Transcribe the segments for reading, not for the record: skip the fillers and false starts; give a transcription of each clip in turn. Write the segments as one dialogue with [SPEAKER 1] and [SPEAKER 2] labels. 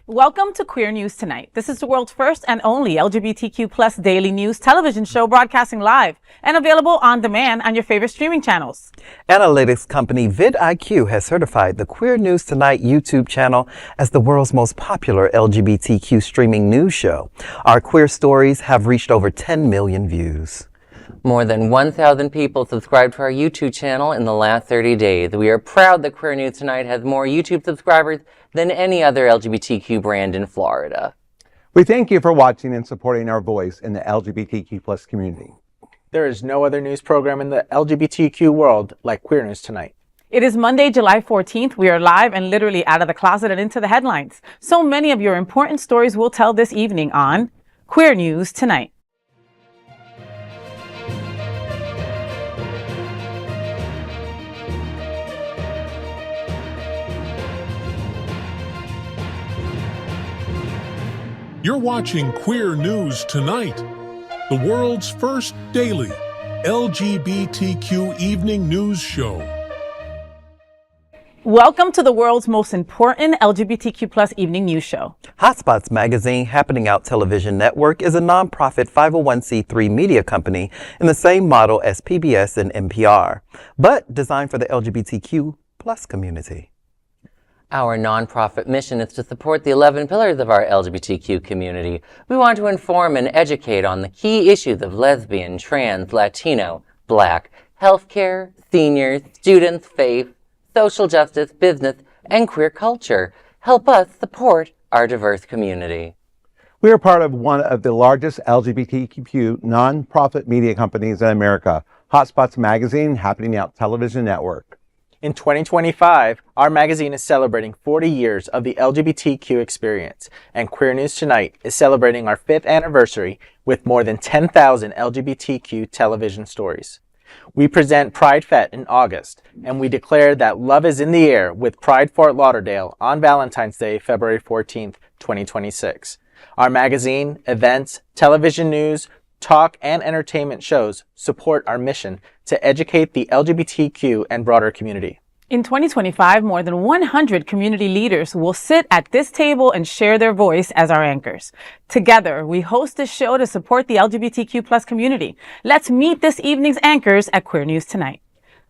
[SPEAKER 1] Welcome to Queer News Tonight. This is the world's first and only LGBTQ plus daily news television show broadcasting live and available on demand on your favorite streaming channels.
[SPEAKER 2] Analytics company vidIQ has certified the Queer News Tonight YouTube channel as the world's most popular LGBTQ streaming news show. Our queer stories have reached over 10 million views.
[SPEAKER 3] More than 1,000 people subscribed to our YouTube channel in the last 30 days. We are proud that Queer News Tonight has more YouTube subscribers than any other LGBTQ brand in Florida.
[SPEAKER 4] We thank you for watching and supporting our voice in the LGBTQ plus community.
[SPEAKER 5] There is no other news program in the LGBTQ world like Queer News Tonight.
[SPEAKER 1] It is Monday, July 14th. We are live and literally out of the closet and into the headlines. So many of your important stories we'll tell this evening on Queer News Tonight.
[SPEAKER 6] You're watching Queer News Tonight, the world's first daily LGBTQ evening news show.
[SPEAKER 1] Welcome to the world's most important LGBTQ plus evening news show.
[SPEAKER 2] Hotspots Magazine, Happening Out Television Network, is a nonprofit 501c3 media company in the same model as PBS and NPR, but designed for the LGBTQ plus community.
[SPEAKER 3] Our nonprofit mission is to support the 11 pillars of our LGBTQ community. We want to inform and educate on the key issues of lesbian, trans, Latino, Black, healthcare, seniors, students, faith, social justice, business, and queer culture. Help us support our diverse community.
[SPEAKER 4] We are part of one of the largest LGBTQ nonprofit media companies in America, Hotspots Magazine, Happening Out Television Network.
[SPEAKER 5] In 2025, our magazine is celebrating 40 years of the LGBTQ experience, and Queer News Tonight is celebrating our 5th anniversary with more than 10,000 LGBTQ television stories. We present Pride Fete in August, and we declare that love is in the air with Pride Fort Lauderdale on Valentine's Day, February 14th, 2026. Our magazine, events, television news, talk, and entertainment shows support our mission to educate the LGBTQ and broader community.
[SPEAKER 1] In 2025, more than 100 community leaders will sit at this table and share their voice as our anchors. Together, we host this show to support the LGBTQ plus community. Let's meet this evening's anchors at Queer News Tonight.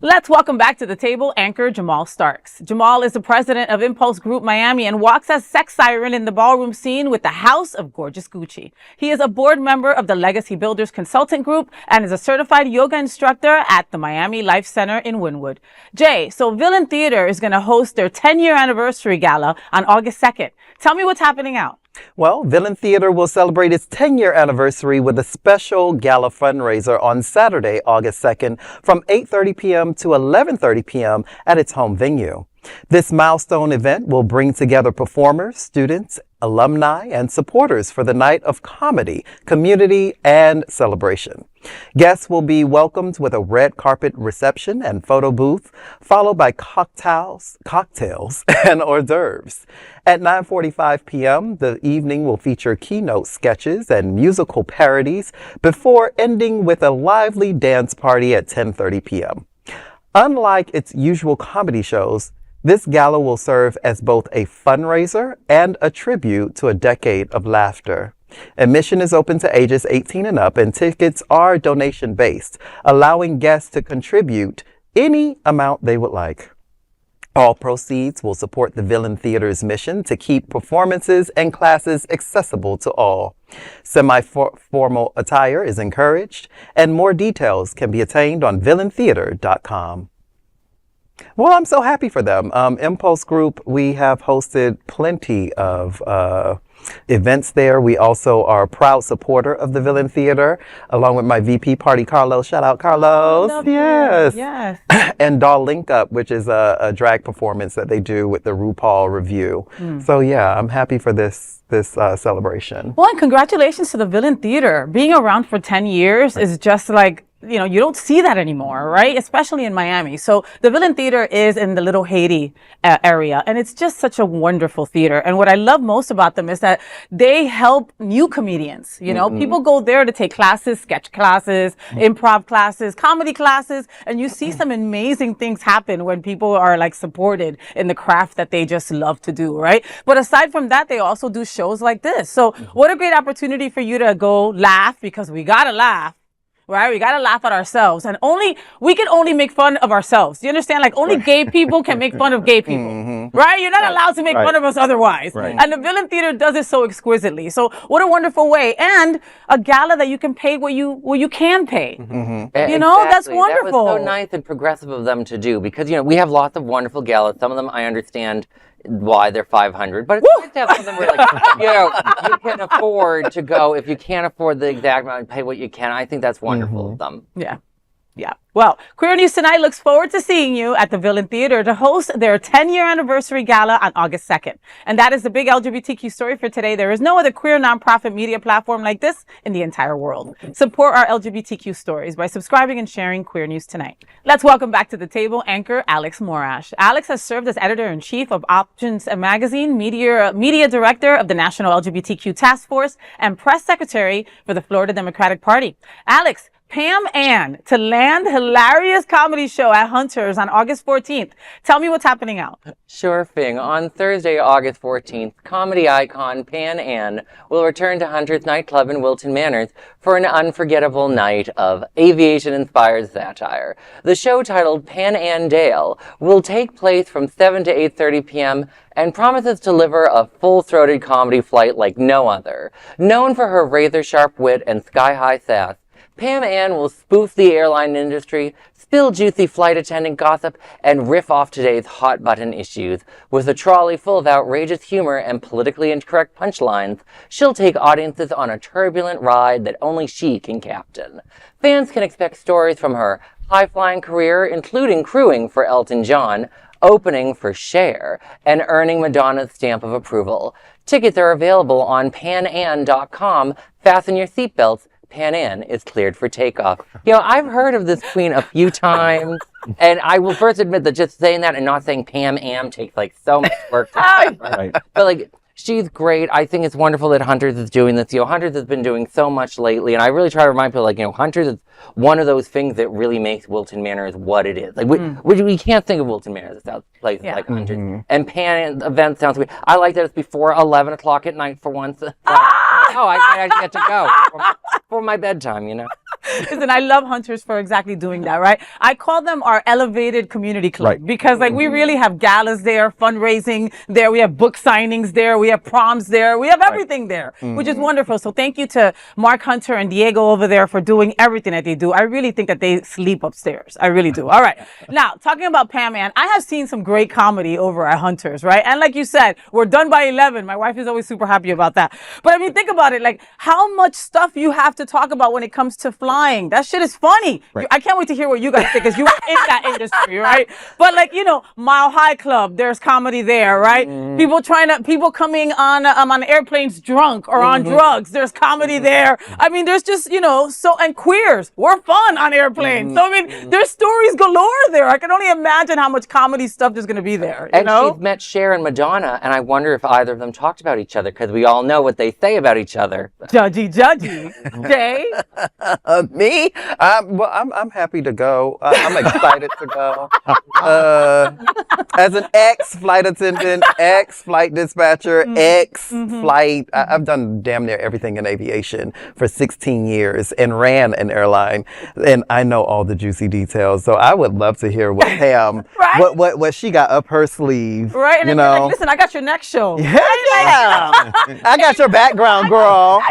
[SPEAKER 1] Let's welcome back to the table anchor Jamaal Starks. Jamaal is the president of Impulse Group Miami and walks as sex siren in the ballroom scene with the House of Gorgeous Gucci. He is a board member of the Legacy Builders Consultant Group and is a certified yoga instructor at the Miami Life Center in Wynwood. Jay, so Wilton Theater is going to host their 10-year anniversary gala on August 2nd. Tell me what's happening out.
[SPEAKER 2] Well, Wilton Theater will celebrate its 10-year anniversary with a special gala fundraiser on Saturday, August 2nd from 8:30 p.m. to 11:30 p.m. at its home venue. This milestone event will bring together performers, students, alumni, and supporters for the night of comedy, community, and celebration. Guests will be welcomed with a red carpet reception and photo booth, followed by cocktails, and hors d'oeuvres. At 9:45 p.m., the evening will feature keynote sketches and musical parodies before ending with a lively dance party at 10:30 p.m. Unlike its usual comedy shows, this gala will serve as both a fundraiser and a tribute to a decade of laughter. Admission is open to ages 18 and up, and tickets are donation-based, allowing guests to contribute any amount they would like. All proceeds will support the Wilton Theater's mission to keep performances and classes accessible to all. Semi-formal attire is encouraged, and more details can be attained on wiltontheater.com. Well, I'm so happy for them. Impulse Group, we have hosted plenty of events there. We also are a proud supporter of the Wilton Theater, along with my VP party, Carlos. Shout out, Carlos. Yes.
[SPEAKER 1] Yes.
[SPEAKER 2] And Doll Link Up, which is a drag performance that they do with the RuPaul review. So yeah, I'm happy for this celebration.
[SPEAKER 1] Well, and congratulations to the Wilton Theater. Being around for 10 years is just like you don't see that anymore, right? Especially in Miami. So the Wilton Theater is in the Little Haiti area, and it's just such a wonderful theater. And what I love most about them is that they help new comedians. People go there to take classes, sketch classes, improv classes, comedy classes, and you see some amazing things happen when people are like supported in the craft that they just love to do, right? But aside from that, they also do shows like this. So what a great opportunity for you to go laugh, because we gotta laugh. Right? We got to laugh at ourselves, and we can only make fun of ourselves. You understand? Like only gay people can make fun of gay people, right? You're not allowed to make fun of us otherwise. Right. And the Wilton Theater does it so exquisitely. So what a wonderful way, and a gala that you can pay what you can pay.
[SPEAKER 3] Exactly.
[SPEAKER 1] That's wonderful.
[SPEAKER 3] That was so nice and progressive of them to do, because we have lots of wonderful galas. Some of them I understand why they're 500, but it's nice to have something where you can afford to go. If you can't afford the exact amount, pay what you can. I think that's wonderful of them.
[SPEAKER 1] Yeah. Well, Queer News Tonight looks forward to seeing you at the Wilton Theater to host their 10-year anniversary gala on August 2nd. And that is the big LGBTQ story for today. There is no other queer nonprofit media platform like this in the entire world. Support our LGBTQ stories by subscribing and sharing Queer News Tonight. Let's welcome back to the table anchor Alex Morash. Alex has served as editor-in-chief of Options Magazine, media director of the National LGBTQ Task Force, and press secretary for the Florida Democratic Party. Alex, Pam Ann to land hilarious comedy show at Hooters on August 14th. Tell me what's happening out.
[SPEAKER 3] Sure thing. On Thursday, August 14th, comedy icon Pam Ann will return to Hooters nightclub in Wilton Manors for an unforgettable night of aviation-inspired satire. The show, titled Pan Ann Dale, will take place from 7 to 8:30 p.m. and promises to deliver a full-throated comedy flight like no other. Known for her razor-sharp wit and sky-high sass, Pam Ann will spoof the airline industry, spill juicy flight attendant gossip, and riff off today's hot-button issues. With a trolley full of outrageous humor and politically incorrect punchlines, she'll take audiences on a turbulent ride that only she can captain. Fans can expect stories from her high-flying career, including crewing for Elton John, opening for Cher, and earning Madonna's stamp of approval. Tickets are available on panann.com. Fasten your seatbelts. Pan Ann is cleared for takeoff. I've heard of this queen a few times, and I will first admit that just saying that and not saying Pam Am takes so much work. But she's great. I think it's wonderful that Hooters is doing this. Hooters has been doing so much lately, and I really try to remind people, Hooters is one of those things that really makes Wilton Manors what it is. We can't think of Wilton Manors without places like Hooters. And Pan event sounds weird. I like that it's before 11 o'clock at night for once. I get to go for my bedtime,
[SPEAKER 1] Listen, I love Hooters for exactly doing that, right? I call them our elevated community club because we really have galas there, fundraising there, we have book signings there, we have proms there, we have everything there, which is wonderful. So thank you to Mark Hunter and Diego over there for doing everything that they do. I really think that they sleep upstairs. I really do. All right. Now, talking about Pam Ann, I have seen some great comedy over at Hooters, right? And like you said, we're done by 11. My wife is always super happy about that. But think about it, how much stuff you have to talk about when it comes to flying. That shit is funny.
[SPEAKER 4] Right.
[SPEAKER 1] I can't wait to hear what you guys think, because you are in that industry, right? But Mile High Club, there's comedy there, right? People coming on airplanes drunk or on drugs. There's comedy there. There's just, and queers. We're fun on airplanes. So, there's stories galore there. I can only imagine how much comedy stuff there's going to be there.
[SPEAKER 3] And she's met Cher and Madonna, and I wonder if either of them talked about each other, because we all know what they say about each other.
[SPEAKER 1] Judgy. Jay?
[SPEAKER 2] Me? I'm happy to go. I'm excited to go. As an ex-flight attendant, ex-flight dispatcher, ex-flight, I've done damn near everything in aviation for 16 years and ran an airline, and I know all the juicy details. So I would love to hear what Pam, what she got up her sleeve.
[SPEAKER 1] Right, and listen, I got your next show.
[SPEAKER 2] Yeah. I got your background, girl.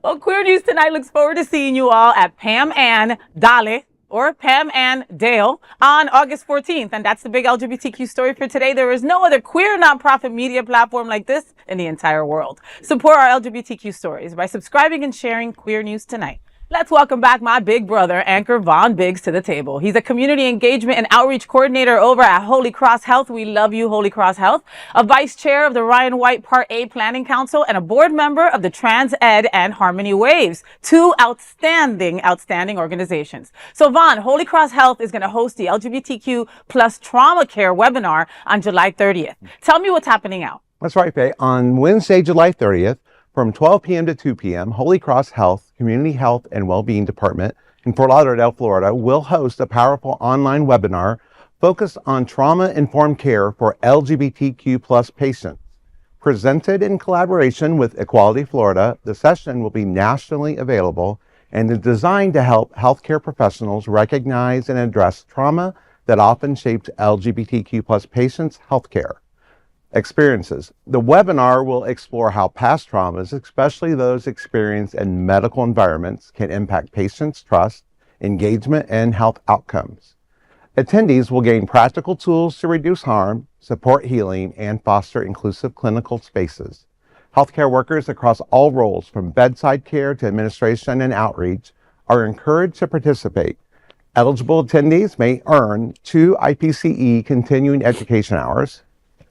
[SPEAKER 1] Well, Queer News Tonight looks forward to seeing you all at Pam Ann Dale or Pam Ann Dale on August 14th. And that's the big LGBTQ story for today. There is no other queer nonprofit media platform like this in the entire world. Support our LGBTQ stories by subscribing and sharing Queer News Tonight. Let's welcome back my big brother, Anchor Von Biggs, to the table. He's a community engagement and outreach coordinator over at Holy Cross Health. We love you, Holy Cross Health. A vice chair of the Ryan White Part A Planning Council and a board member of the Trans Ed and Harmony Waves. Two outstanding organizations. So Von, Holy Cross Health is going to host the LGBTQ plus trauma care webinar on July 30th. Tell me what's happening out.
[SPEAKER 4] That's right, Faye. On Wednesday, July 30th, from 12 p.m. to 2 p.m., Holy Cross Health, Community Health and Wellbeing Department in Fort Lauderdale, Florida, will host a powerful online webinar focused on trauma-informed care for LGBTQ plus patients. Presented in collaboration with Equality Florida, the session will be nationally available and is designed to help healthcare professionals recognize and address trauma that often shapes LGBTQ plus patients' healthcare experiences. The webinar will explore how past traumas, especially those experienced in medical environments, can impact patients' trust, engagement, and health outcomes. Attendees will gain practical tools to reduce harm, support healing, and foster inclusive clinical spaces. Healthcare workers across all roles, from bedside care to administration and outreach, are encouraged to participate. Eligible attendees may earn 2 IPCE continuing education hours.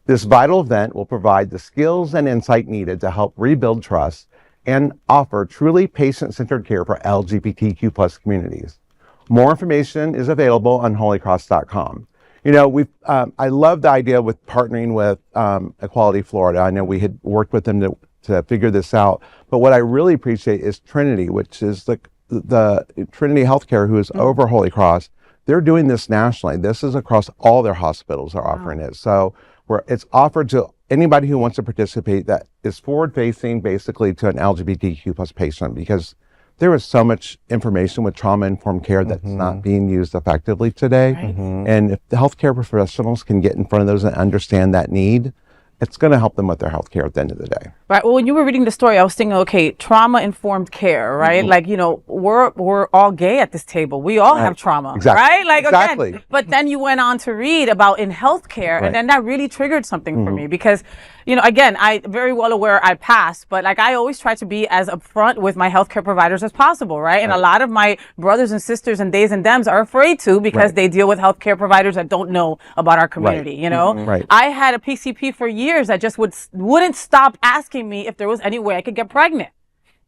[SPEAKER 4] This vital event will provide the skills and insight needed to help rebuild trust and offer truly patient-centered care for LGBTQ plus communities. More information is available on holycross.com. You know, I love the idea with partnering with Equality Florida. I know we had worked with them to figure this out, but what I really appreciate is Trinity, which is the Trinity Healthcare, who is over Holy Cross. They're doing this nationally. This is across all their hospitals are offering it. So where it's offered to anybody who wants to participate that is forward-facing basically to an LGBTQ plus patient, because there is so much information with trauma-informed care that's not being used effectively today. And if the healthcare professionals can get in front of those and understand that need, it's going to help them with their health care at the end of the day.
[SPEAKER 1] Right. Well, when you were reading the story, I was thinking, okay, trauma-informed care, right? Like, you know, we're all gay at this table. We all have trauma, right? Like, again, but then you went on to read about in healthcare, and then that really triggered something for me because, you know, again, I very well aware I passed, but like I always try to be as upfront with my healthcare providers as possible, right? And a lot of my brothers and sisters and days and dems are afraid to because they deal with healthcare providers that don't know about our community, you know? I had a PCP for years that just wouldn't stop asking me if there was any way I could get pregnant.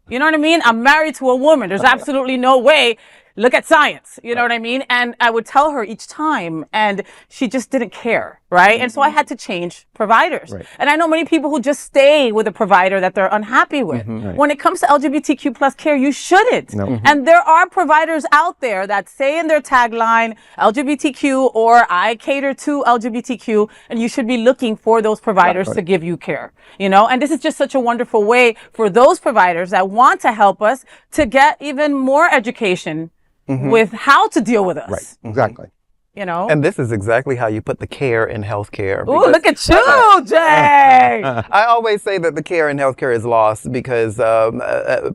[SPEAKER 1] You know what I mean? I'm married to a woman. There's absolutely no way. Look at science. You know what I mean? And I would tell her each time, and she just didn't care, right? And so I had to change providers. And I know many people who just stay with a provider that they're unhappy with. When it comes to LGBTQ plus care, you shouldn't. And there are providers out there that say in their tagline, LGBTQ or I cater to LGBTQ, and you should be looking for those providers to give you care, you know? And this is just such a wonderful way for those providers that want to help us to get even more education with how to deal with us.
[SPEAKER 4] Exactly.
[SPEAKER 1] You know?
[SPEAKER 2] And this is exactly how you put the care in healthcare.
[SPEAKER 1] Oh, look at you, Jay!
[SPEAKER 2] I always say that the care in healthcare is lost because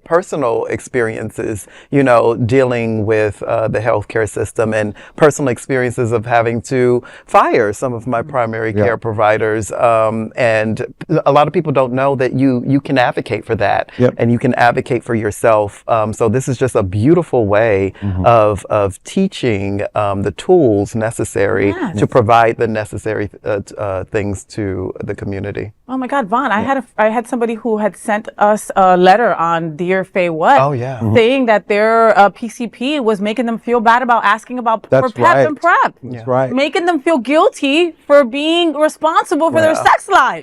[SPEAKER 2] personal experiences, you know, dealing with the healthcare system and personal experiences of having to fire some of my primary care providers. And a lot of people don't know that you can advocate for that and you can advocate for yourself. So this is just a beautiful way of teaching the tools necessary to provide the necessary things to the community.
[SPEAKER 1] Oh my God, Vaughn, I had somebody who had sent us a letter on Dear FayWhat saying that their PCP was making them feel bad about asking about for PEP and PrEP.
[SPEAKER 4] That's right.
[SPEAKER 1] Making them feel guilty for being responsible for their sex life.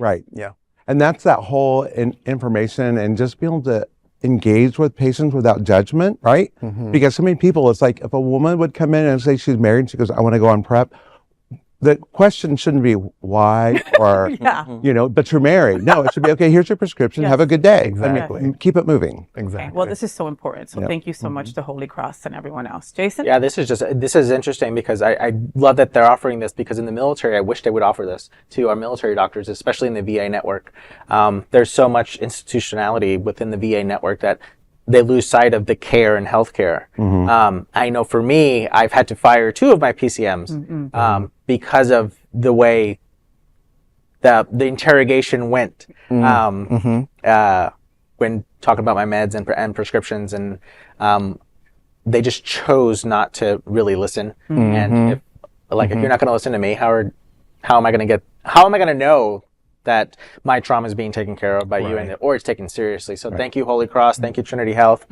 [SPEAKER 4] And that's that whole information and just being able to engage with patients without judgment, right? Because so many people, it's like if a woman would come in and say she's married, she goes, I want to go on PrEP. The question shouldn't be why or, you know, but you're married. No, it should be, okay, here's your prescription. Have a good day.
[SPEAKER 2] Exactly.
[SPEAKER 4] Keep it moving.
[SPEAKER 1] Okay. Well, this is so important. So thank you so much to Holy Cross and everyone else. Jason?
[SPEAKER 5] Yeah, this is interesting because I love that they're offering this because in the military, I wish they would offer this to our military doctors, especially in the VA network. There's so much institutionality within the VA network that they lose sight of the care and healthcare. I know for me, I've had to fire 2 of my PCMs because of the way the interrogation went when talking about my meds and prescriptions. And they just chose not to really listen. And if you're not going to listen to me, how am I going to know that my trauma is being taken care of by you or it's taken seriously? So thank you, Holy Cross. Thank you, Trinity Health.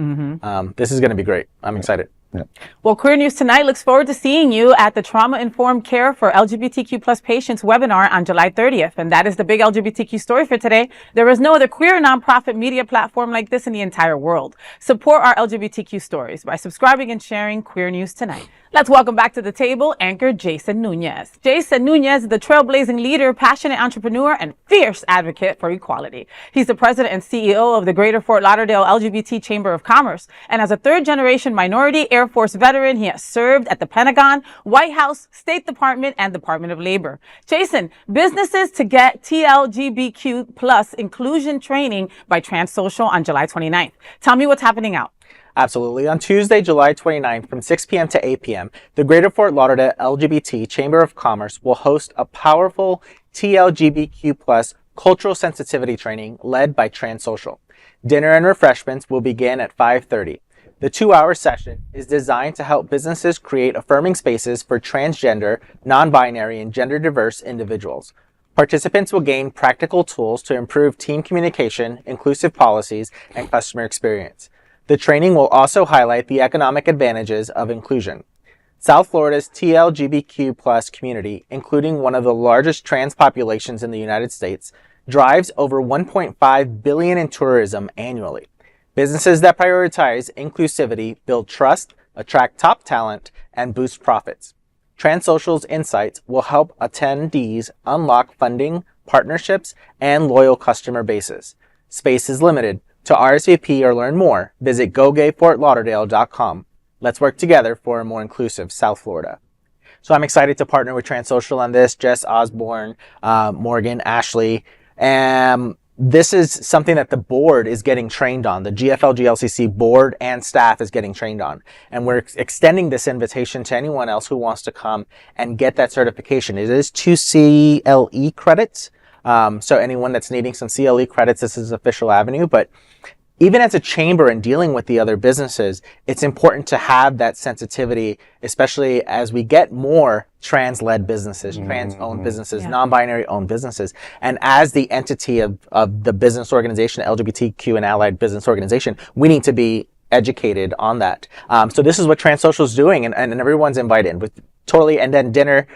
[SPEAKER 5] This is going to be great. I'm excited.
[SPEAKER 2] Yeah.
[SPEAKER 1] Well, Queer News Tonight looks forward to seeing you at the Trauma Informed Care for LGBTQ plus Patients webinar on July 30th. And that is the big LGBTQ story for today. There is no other queer nonprofit media platform like this in the entire world. Support our LGBTQ stories by subscribing and sharing Queer News Tonight. Let's welcome back to the table anchor Jason Nunez. Jason Nunez is the trailblazing leader, passionate entrepreneur, and fierce advocate for equality. He's the president and CEO of the Greater Fort Lauderdale LGBT Chamber of Commerce. And as a third-generation minority Air Force veteran, he has served at the Pentagon, White House, State Department, and Department of Labor. Jason, businesses to get TLGBQ plus inclusion training by TransSOCIAL on July 29th. Tell me what's happening out.
[SPEAKER 5] Absolutely. On Tuesday, July 29th, from 6 p.m. to 8 p.m., the Greater Fort Lauderdale LGBT Chamber of Commerce will host a powerful TLGBQ plus cultural sensitivity training led by TransSOCIAL. Dinner and refreshments will begin at 5:30. The 2-hour session is designed to help businesses create affirming spaces for transgender, non-binary, and gender-diverse individuals. Participants will gain practical tools to improve team communication, inclusive policies, and customer experience. The training will also highlight the economic advantages of inclusion. South Florida's TLGBQ plus community, including one of the largest trans populations in the United States, drives over $1.5 billion in tourism annually. Businesses that prioritize inclusivity build trust, attract top talent, and boost profits. TransSOCIAL's insights will help attendees unlock funding, partnerships, and loyal customer bases. Space is limited. To RSVP or learn more, visit gogayfortlauderdale.com. Let's work together for a more inclusive South Florida. So I'm excited to partner with TransSOCIAL on this. Jess Osborne, Morgan, Ashley. This is something that the board is getting trained on. The GFL-GLCC board and staff is getting trained on. And we're extending this invitation to anyone else who wants to come and get that certification. It is 2 CLE credits. So anyone that's needing some CLE credits, this is official avenue. But even as a chamber and dealing with the other businesses, it's important to have that sensitivity, especially as we get more trans-led businesses, trans-owned businesses, non-binary owned businesses. And as the entity of the business organization, LGBTQ and allied business organization, we need to be educated on that. So this is what TransSOCIAL is doing, and everyone's invited with totally. And then dinner,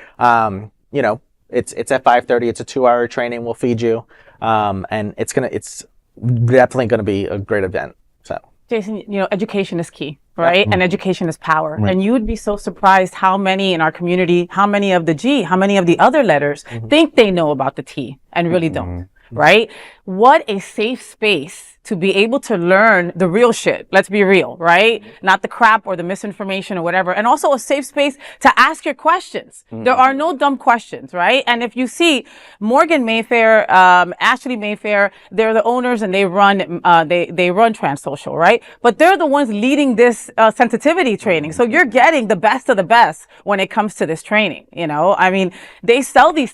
[SPEAKER 5] it's at 5:30. It's a 2-hour training. We'll feed you, and it's definitely gonna be a great event. So,
[SPEAKER 1] Jason, education is key, right? And education is power. And you would be so surprised how many in our community, how many of the G, how many of the other letters think they know about the T and really don't, right? What a safe space to be able to learn the real shit. Let's be real, right? Not the crap or the misinformation or whatever. And also a safe space to ask your questions. There are no dumb questions, right? And if you see Morgan Mayfair, Ashley Mayfair, they're the owners and they run TransSOCIAL, right? But they're the ones leading this sensitivity training. So you're getting the best of the best when it comes to this training. I mean, they sell these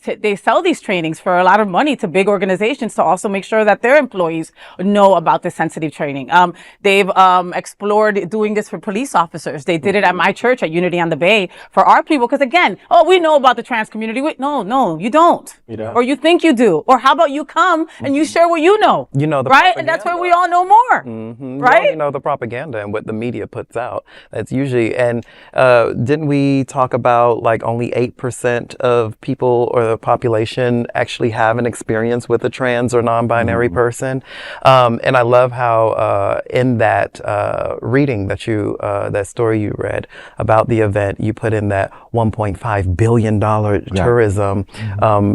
[SPEAKER 1] trainings for a lot of money to big organizations to also make sure that their employees know about this sensitive training. They've explored doing this for police officers. They did it at my church at Unity on the Bay for our people. Because again, we know about the trans community. No, you don't. Or you think you do. Or how about you come and you share what you know?
[SPEAKER 2] The
[SPEAKER 1] right?
[SPEAKER 2] propaganda.
[SPEAKER 1] And that's where we all know more. Right?
[SPEAKER 2] You know the propaganda and what the media puts out. That's usually, and didn't we talk about like only 8% of people or the population actually have an experience with a trans or non-binary person? And I love how in that reading that that story you read about the event, you put in that $1.5 billion tourism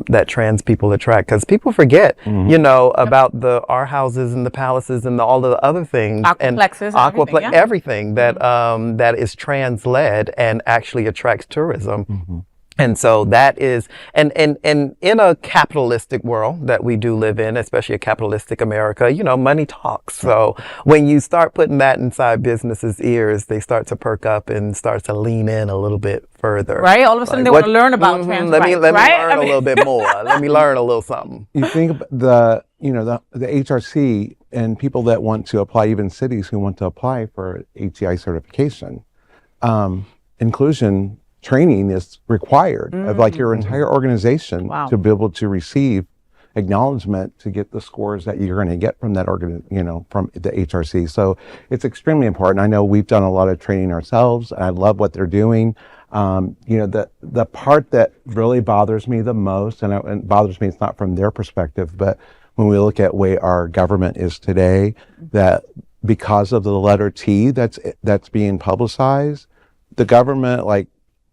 [SPEAKER 2] that trans people attract. Because people forget, about our houses and the palaces and all the other things.
[SPEAKER 1] Aquaplexes.
[SPEAKER 2] And everything that that is trans-led and actually attracts tourism. And so that is, and in a capitalistic world that we do live in, especially a capitalistic America, money talks. So when you start putting that inside businesses' ears, they start to perk up and start to lean in a little bit further.
[SPEAKER 1] Right? All of a sudden they want to learn about trans rights.
[SPEAKER 2] Let me learn a little bit more. Let me learn a little something.
[SPEAKER 4] You think about the HRC and people that want to apply, even cities who want to apply for HCI certification. inclusion training is required of like your entire organization to be able to receive acknowledgement to get the scores that you're going to get from that from the HRC. So it's extremely important. I know we've done a lot of training ourselves, and I love what they're doing. The part that really bothers me the most, and it bothers me, it's not from their perspective, but when we look at way our government is today, that because of the letter T that's being publicized, the government, like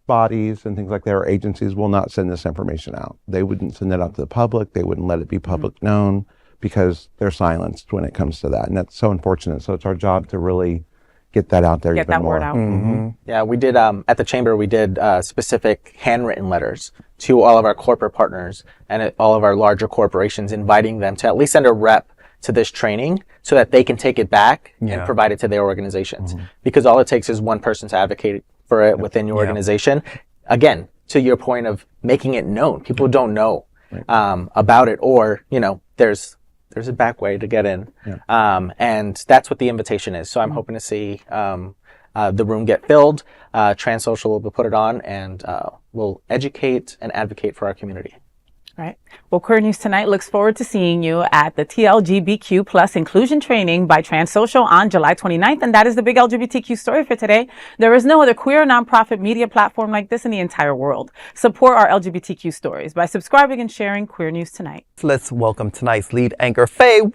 [SPEAKER 4] bodies and things like that, or agencies, will not send this information out. They wouldn't send it out to the public. They wouldn't let it be public known because they're silenced when it comes to that. And that's so unfortunate. So it's our job to really get that out there.
[SPEAKER 1] Get that word out.
[SPEAKER 5] Yeah, we did, at the Chamber, we did specific handwritten letters to all of our corporate partners and all of our larger corporations, inviting them to at least send a rep to this training so that they can take it back and provide it to their organizations. Because all it takes is one person to advocate for it within your organization. Again, to your point of making it known, people don't know about it, or there's a back way to get in, and that's what the invitation is. So I'm hoping to see the room get filled. TransSOCIAL will put it on, and we'll educate and advocate for our community.
[SPEAKER 1] Right. Well, Queer News Tonight looks forward to seeing you at the TLGBQ plus inclusion training by TransSOCIAL on July 29th. And that is the big LGBTQ story for today. There is no other queer nonprofit media platform like this in the entire world. Support our LGBTQ stories by subscribing and sharing Queer News Tonight.
[SPEAKER 2] Let's welcome tonight's lead anchor, FayWhat!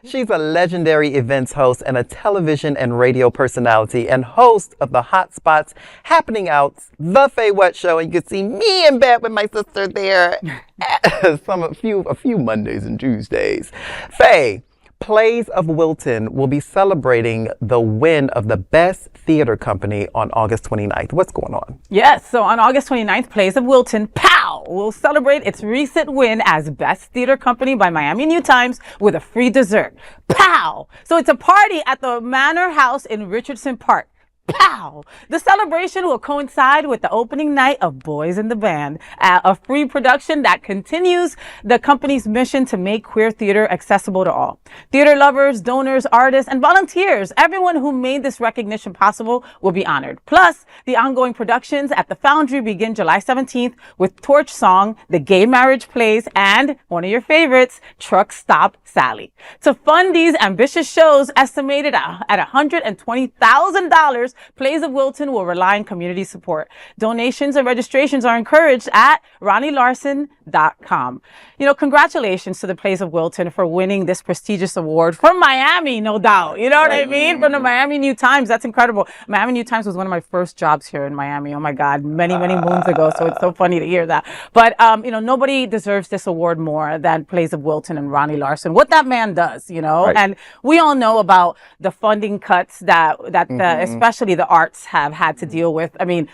[SPEAKER 2] She's a legendary events host and a television and radio personality and host of the Hot Spots Happening Out's The FayWhat Show. And you can see me in bed with my sister there a few Mondays and Tuesdays. Faye, Plays of Wilton will be celebrating the win of the Best Theater Company on August 29th. What's going on?
[SPEAKER 1] Yes, so on August 29th, Plays of Wilton, pow, will celebrate its recent win as Best Theater Company by Miami New Times with a free dessert. Pow! So it's a party at the Manor House in Richardson Park. Pow! The celebration will coincide with the opening night of Boys in the Band, a free production that continues the company's mission to make queer theater accessible to all. Theater lovers, donors, artists, and volunteers, everyone who made this recognition possible, will be honored. Plus, the ongoing productions at the Foundry begin July 17th with Torch Song, The Gay Marriage Plays, and one of your favorites, Truck Stop Sally. To fund these ambitious shows, estimated at $120,000, Plays of Wilton will rely on community support. Donations and registrations are encouraged at RonnieLarson.com. Congratulations to the Plays of Wilton for winning this prestigious award from Miami, no doubt. You know what I mean? From the Miami New Times. That's incredible. Miami New Times was one of my first jobs here in Miami. Oh my God, many moons ago. So it's so funny to hear that. But, nobody deserves this award more than Plays of Wilton and Ronnie Larson. What that man does, Right. And we all know about the funding cuts that especially the arts have had to deal with. I mean,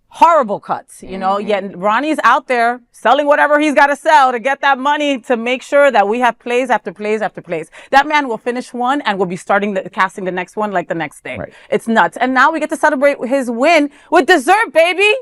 [SPEAKER 1] horrible cuts, yet Ronnie's out there selling whatever he's got to sell to get that money to make sure that we have plays after plays after plays. That man will finish one and will be casting the next one like the next day. Right. It's nuts. And now we get to celebrate his win with dessert, baby.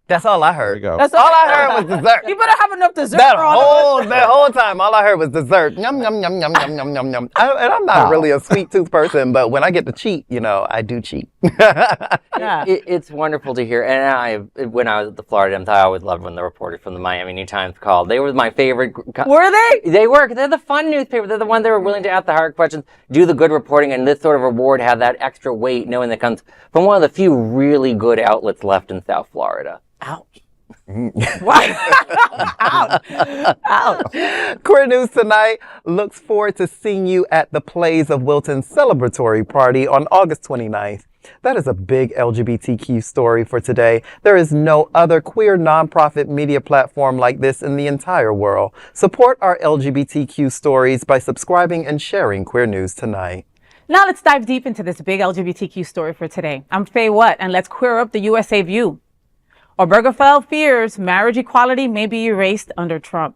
[SPEAKER 2] That's all I heard.
[SPEAKER 1] That's
[SPEAKER 2] all I heard was dessert.
[SPEAKER 1] You better have enough dessert.
[SPEAKER 2] That whole time, all I heard was dessert. Yum, yum, yum, yum, yum, yum, yum, yum. And I'm not really a sweet tooth person, but when I get to cheat, I do cheat.
[SPEAKER 1] Yeah.
[SPEAKER 3] It's wonderful to hear. And when I was at the Florida Empire, I always loved when the reporters from the Miami New Times called. They were my favorite.
[SPEAKER 1] Were they?
[SPEAKER 3] They were. They're the fun newspaper. They're the ones that were willing to ask the hard questions, do the good reporting, and this sort of reward have that extra weight, knowing that comes from one of the few really good outlets left in South Florida.
[SPEAKER 1] Ouch. Ouch.
[SPEAKER 2] Ouch. Queer News Tonight looks forward to seeing you at the Plays of Wilton celebratory party on August 29th. That is a big LGBTQ story for today. There is no other queer nonprofit media platform like this in the entire world. Support our LGBTQ stories by subscribing and sharing Queer News Tonight.
[SPEAKER 1] Now let's dive deep into this big LGBTQ story for today. I'm FayWhat, and let's queer up the USA view. Obergefell fears marriage equality may be erased under Trump.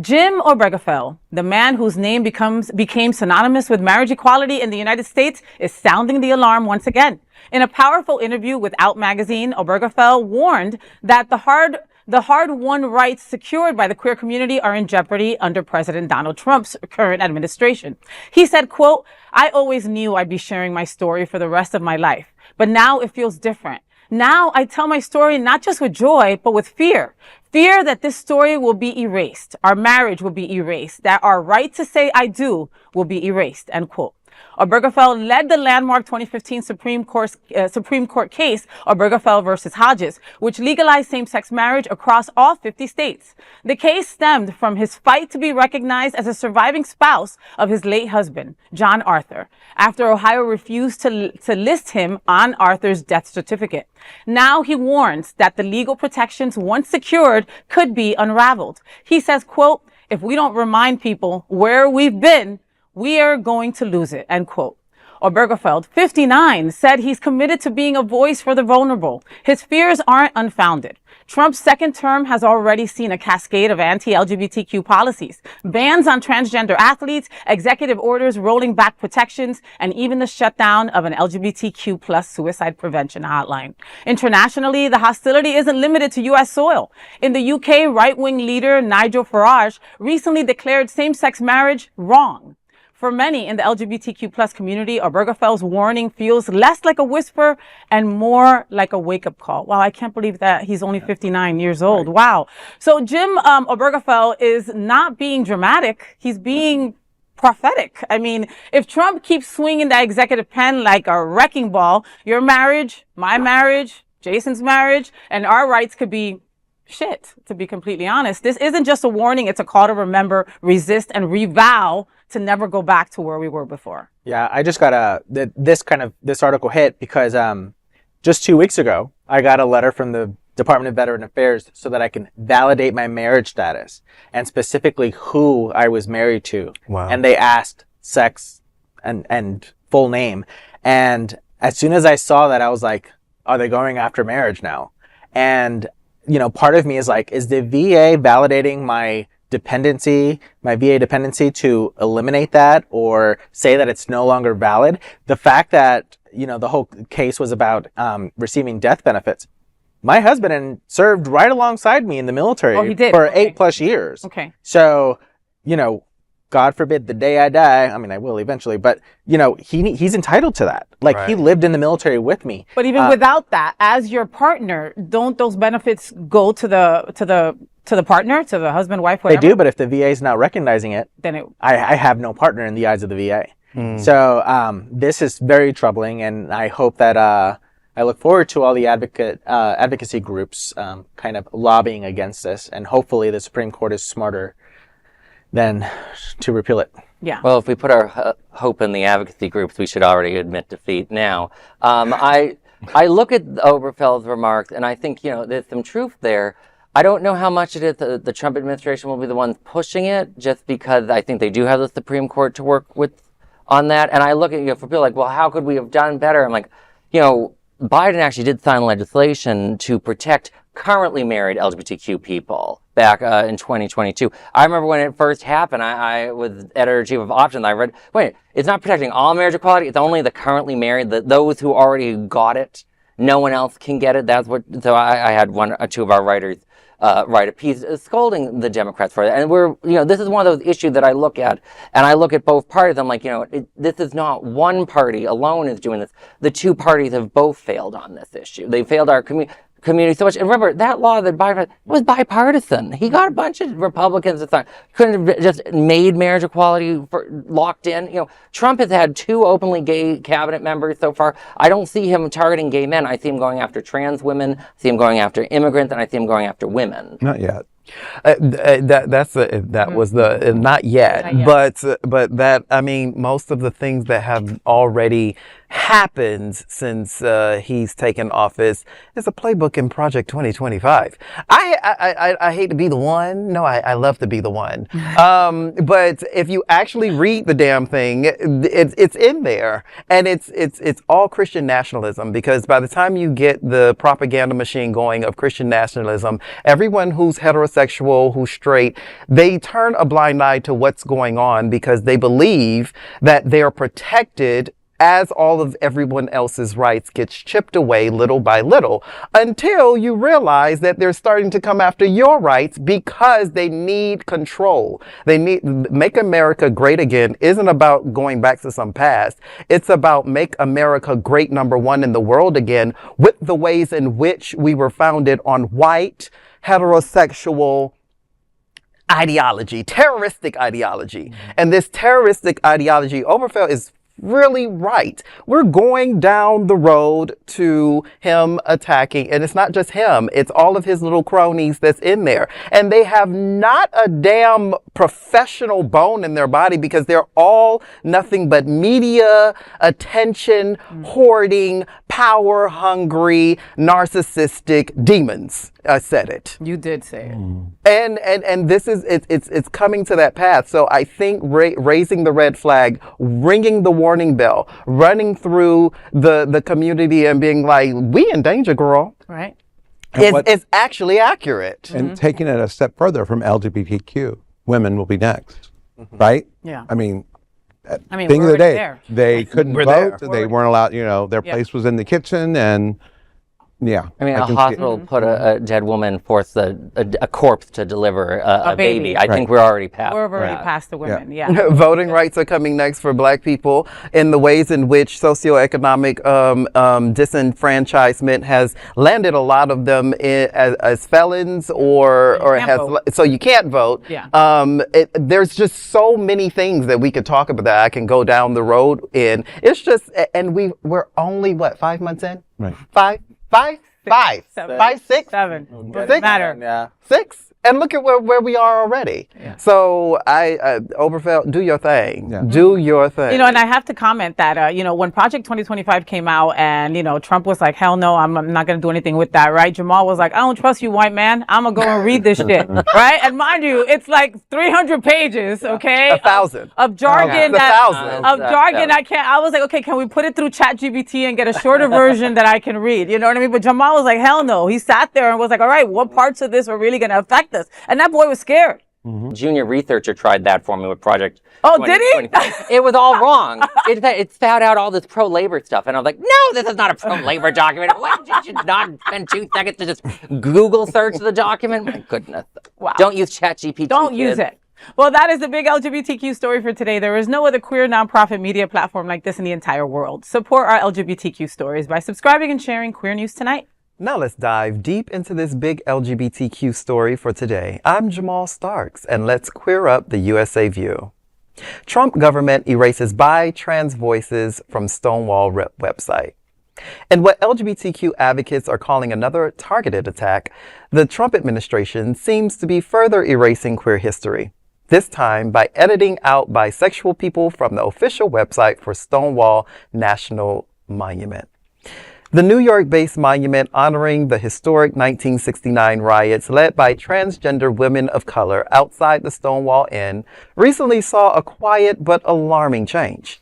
[SPEAKER 1] Jim Obergefell, the man whose name became synonymous with marriage equality in the United States, is sounding the alarm once again. In a powerful interview with Out magazine, Obergefell warned that The hard-won rights secured by the queer community are in jeopardy under President Donald Trump's current administration. He said, quote, "I always knew I'd be sharing my story for the rest of my life, but now it feels different. Now I tell my story not just with joy, but with fear. Fear that this story will be erased, our marriage will be erased, that our right to say I do will be erased," end quote. Obergefell led the landmark 2015 Supreme Court case, Obergefell versus Hodges, which legalized same-sex marriage across all 50 states. The case stemmed from his fight to be recognized as a surviving spouse of his late husband, John Arthur, after Ohio refused to list him on Arthur's death certificate. Now he warns that the legal protections once secured could be unraveled. He says, quote, "If we don't remind people where we've been, we are going to lose it," end quote. Obergefell, 59, said he's committed to being a voice for the vulnerable. His fears aren't unfounded. Trump's second term has already seen a cascade of anti-LGBTQ policies, bans on transgender athletes, executive orders rolling back protections, and even the shutdown of an LGBTQ plus suicide prevention hotline. Internationally, the hostility isn't limited to U.S. soil. In the UK, right-wing leader Nigel Farage recently declared same-sex marriage wrong. For many in the LGBTQ plus community, Obergefell's warning feels less like a whisper and more like a wake-up call. Wow, I can't believe that he's only 59 years old. Right. Wow. So Jim Obergefell is not being dramatic. He's being prophetic. I mean, if Trump keeps swinging that executive pen like a wrecking ball, your marriage, my marriage, Jason's marriage, and our rights could be shit, to be completely honest. This isn't just a warning. It's a call to remember, resist, and revow to never go back to where we were before.
[SPEAKER 5] Yeah, I just got this article hit because just 2 weeks ago, I got a letter from the Department of Veteran Affairs so that I can validate my marriage status and specifically who I was married to.
[SPEAKER 2] Wow.
[SPEAKER 5] And they asked sex and full name. And as soon as I saw that, I was like, are they going after marriage now? And, you know, part of me is like, is the VA validating my VA dependency to eliminate that or say that it's no longer valid? The fact that, you know, the whole case was about receiving death benefits. My husband served right alongside me in the military for 8+ years.
[SPEAKER 1] Okay.
[SPEAKER 5] So, you know, God forbid the day I die. I mean, I will eventually, but you know, he's entitled to that. Like He lived in the military with me.
[SPEAKER 1] But even without that, as your partner, don't those benefits go to the partner, to the husband, wife, whatever?
[SPEAKER 5] They do, but if the VA is not recognizing it, then I have no partner in the eyes of the VA. So this is very troubling, and I hope that I look forward to all the advocacy groups kind of lobbying against this, and hopefully the Supreme Court is smarter than to repeal it.
[SPEAKER 1] Yeah.
[SPEAKER 3] Well, if we put our hope in the advocacy groups, we should already admit defeat now. I look at Obergefell's remarks, and I think, you know, there's some truth there. I don't know how much it is the Trump administration will be the ones pushing it, just because I think they do have the Supreme Court to work with on that. And I look at, you know, for people like, well, how could we have done better? I'm like, you know, Biden actually did sign legislation to protect currently married LGBTQ people back in 2022. I remember when it first happened, I was editor-in-chief of Options. I read, wait, it's not protecting all marriage equality. It's only the currently married, those who already got it. No one else can get it. That's what. So I had one or two of our writers write a piece scolding the Democrats for that. And we're, you know, this is one of those issues that I look at, and I look at both parties. I'm like, you know, this is not one party alone is doing this. The two parties have both failed on this issue. They failed our community so much. And remember, that law that Biden was bipartisan. He got a bunch of Republicans that couldn't have just made marriage equality locked in. You know, Trump has had 2 openly gay cabinet members so far. I don't see him targeting gay men. I see him going after trans women. I see him going after immigrants, and I see him going after women.
[SPEAKER 2] Not yet. That was the not yet, but that, I mean, most of the things that have already happened since he's taken office is a playbook in Project 2025. I hate to be the one. No, I love to be the one. But if you actually read the damn thing, it's in there, and it's all Christian nationalism, because by the time you get the propaganda machine going of Christian nationalism, everyone who's heterosexual, who's straight, they turn a blind eye to what's going on because they believe that they're protected as all of everyone else's rights gets chipped away little by little, until you realize that they're starting to come after your rights because they need control. They need Make America Great Again isn't about going back to some past. It's about make America great, number one, in the world again, with the ways in which we were founded on white, heterosexual ideology, terroristic ideology. And this terroristic ideology, Obergefell is really right. We're going down the road to him attacking, and it's not just him, it's all of his little cronies that's in there. And they have not a damn professional bone in their body because they're all nothing but media, attention, hoarding, power hungry, narcissistic demons. I said it.
[SPEAKER 1] You did say it.
[SPEAKER 2] And this is, it's coming to that path. So I think raising the red flag, ringing the warning bell, running through the community and being like, we in danger, girl.
[SPEAKER 1] Right.
[SPEAKER 2] Is actually accurate.
[SPEAKER 4] And taking it a step further from LGBTQ, women will be next, right?
[SPEAKER 1] Yeah.
[SPEAKER 4] I mean,
[SPEAKER 1] we're
[SPEAKER 4] thing of the
[SPEAKER 1] already
[SPEAKER 4] day,
[SPEAKER 1] there.
[SPEAKER 4] they couldn't
[SPEAKER 2] We're
[SPEAKER 4] vote.
[SPEAKER 2] there.
[SPEAKER 4] They weren't allowed, their place was in the kitchen, and yeah.
[SPEAKER 3] I mean,
[SPEAKER 4] I
[SPEAKER 3] a
[SPEAKER 4] can see it.
[SPEAKER 3] hospital put a dead woman force a corpse to deliver a baby. I think we're already past.
[SPEAKER 1] We're already
[SPEAKER 3] that.
[SPEAKER 1] past the women. Yeah.
[SPEAKER 2] Voting rights are coming next for Black people in the ways in which socioeconomic disenfranchisement has landed a lot of them as felons or has
[SPEAKER 1] vote.
[SPEAKER 2] So you can't vote.
[SPEAKER 1] Yeah.
[SPEAKER 2] There's just so many things that we could talk about that I can go down the road in. It's just, and we're only 5 months in?
[SPEAKER 4] Right.
[SPEAKER 2] Five, 6,
[SPEAKER 1] 7.
[SPEAKER 2] Six?
[SPEAKER 1] Doesn't matter.
[SPEAKER 5] Yeah.
[SPEAKER 2] 6. And look at where we are already.
[SPEAKER 1] Yeah.
[SPEAKER 2] So Obergefell, do your thing.
[SPEAKER 4] Yeah.
[SPEAKER 2] Do your thing.
[SPEAKER 1] And I have to comment that, when Project 2025 came out and, Trump was like, hell no, I'm not going to do anything with that, right? Jamal was like, I don't trust you, white man. I'm going to go and read this shit, right? And mind you, it's like 300 pages, okay?
[SPEAKER 2] 1,000.
[SPEAKER 1] Of jargon.
[SPEAKER 2] It's 1,000.
[SPEAKER 1] Of jargon, I was like, okay, can we put it through ChatGPT and get a shorter version that I can read? You know what I mean? But Jamal was like, hell no. He sat there and was like, all right, what parts of this are really going to affect us? And that boy was scared.
[SPEAKER 3] Junior researcher tried that for me with Project.
[SPEAKER 1] Oh, did he?
[SPEAKER 3] It was all wrong. It spat out all this pro-labor stuff, and I was like, "No, this is not a pro-labor document. What? You should not spend 2 seconds to just Google search the document." My goodness!
[SPEAKER 1] Wow.
[SPEAKER 3] Don't use ChatGPT.
[SPEAKER 1] Don't use it. Well, that is the big LGBTQ story for today. There is no other queer nonprofit media platform like this in the entire world. Support our LGBTQ stories by subscribing and sharing Queer News Tonight.
[SPEAKER 2] Now let's dive deep into this big LGBTQ story for today. I'm Jamaal Starks, and let's queer up the USA view. Trump government erases bi, trans voices from Stonewall website. In what LGBTQ advocates are calling another targeted attack, the Trump administration seems to be further erasing queer history, this time by editing out bisexual people from the official website for Stonewall National Monument. The New York-based monument honoring the historic 1969 riots led by transgender women of color outside the Stonewall Inn recently saw a quiet but alarming change.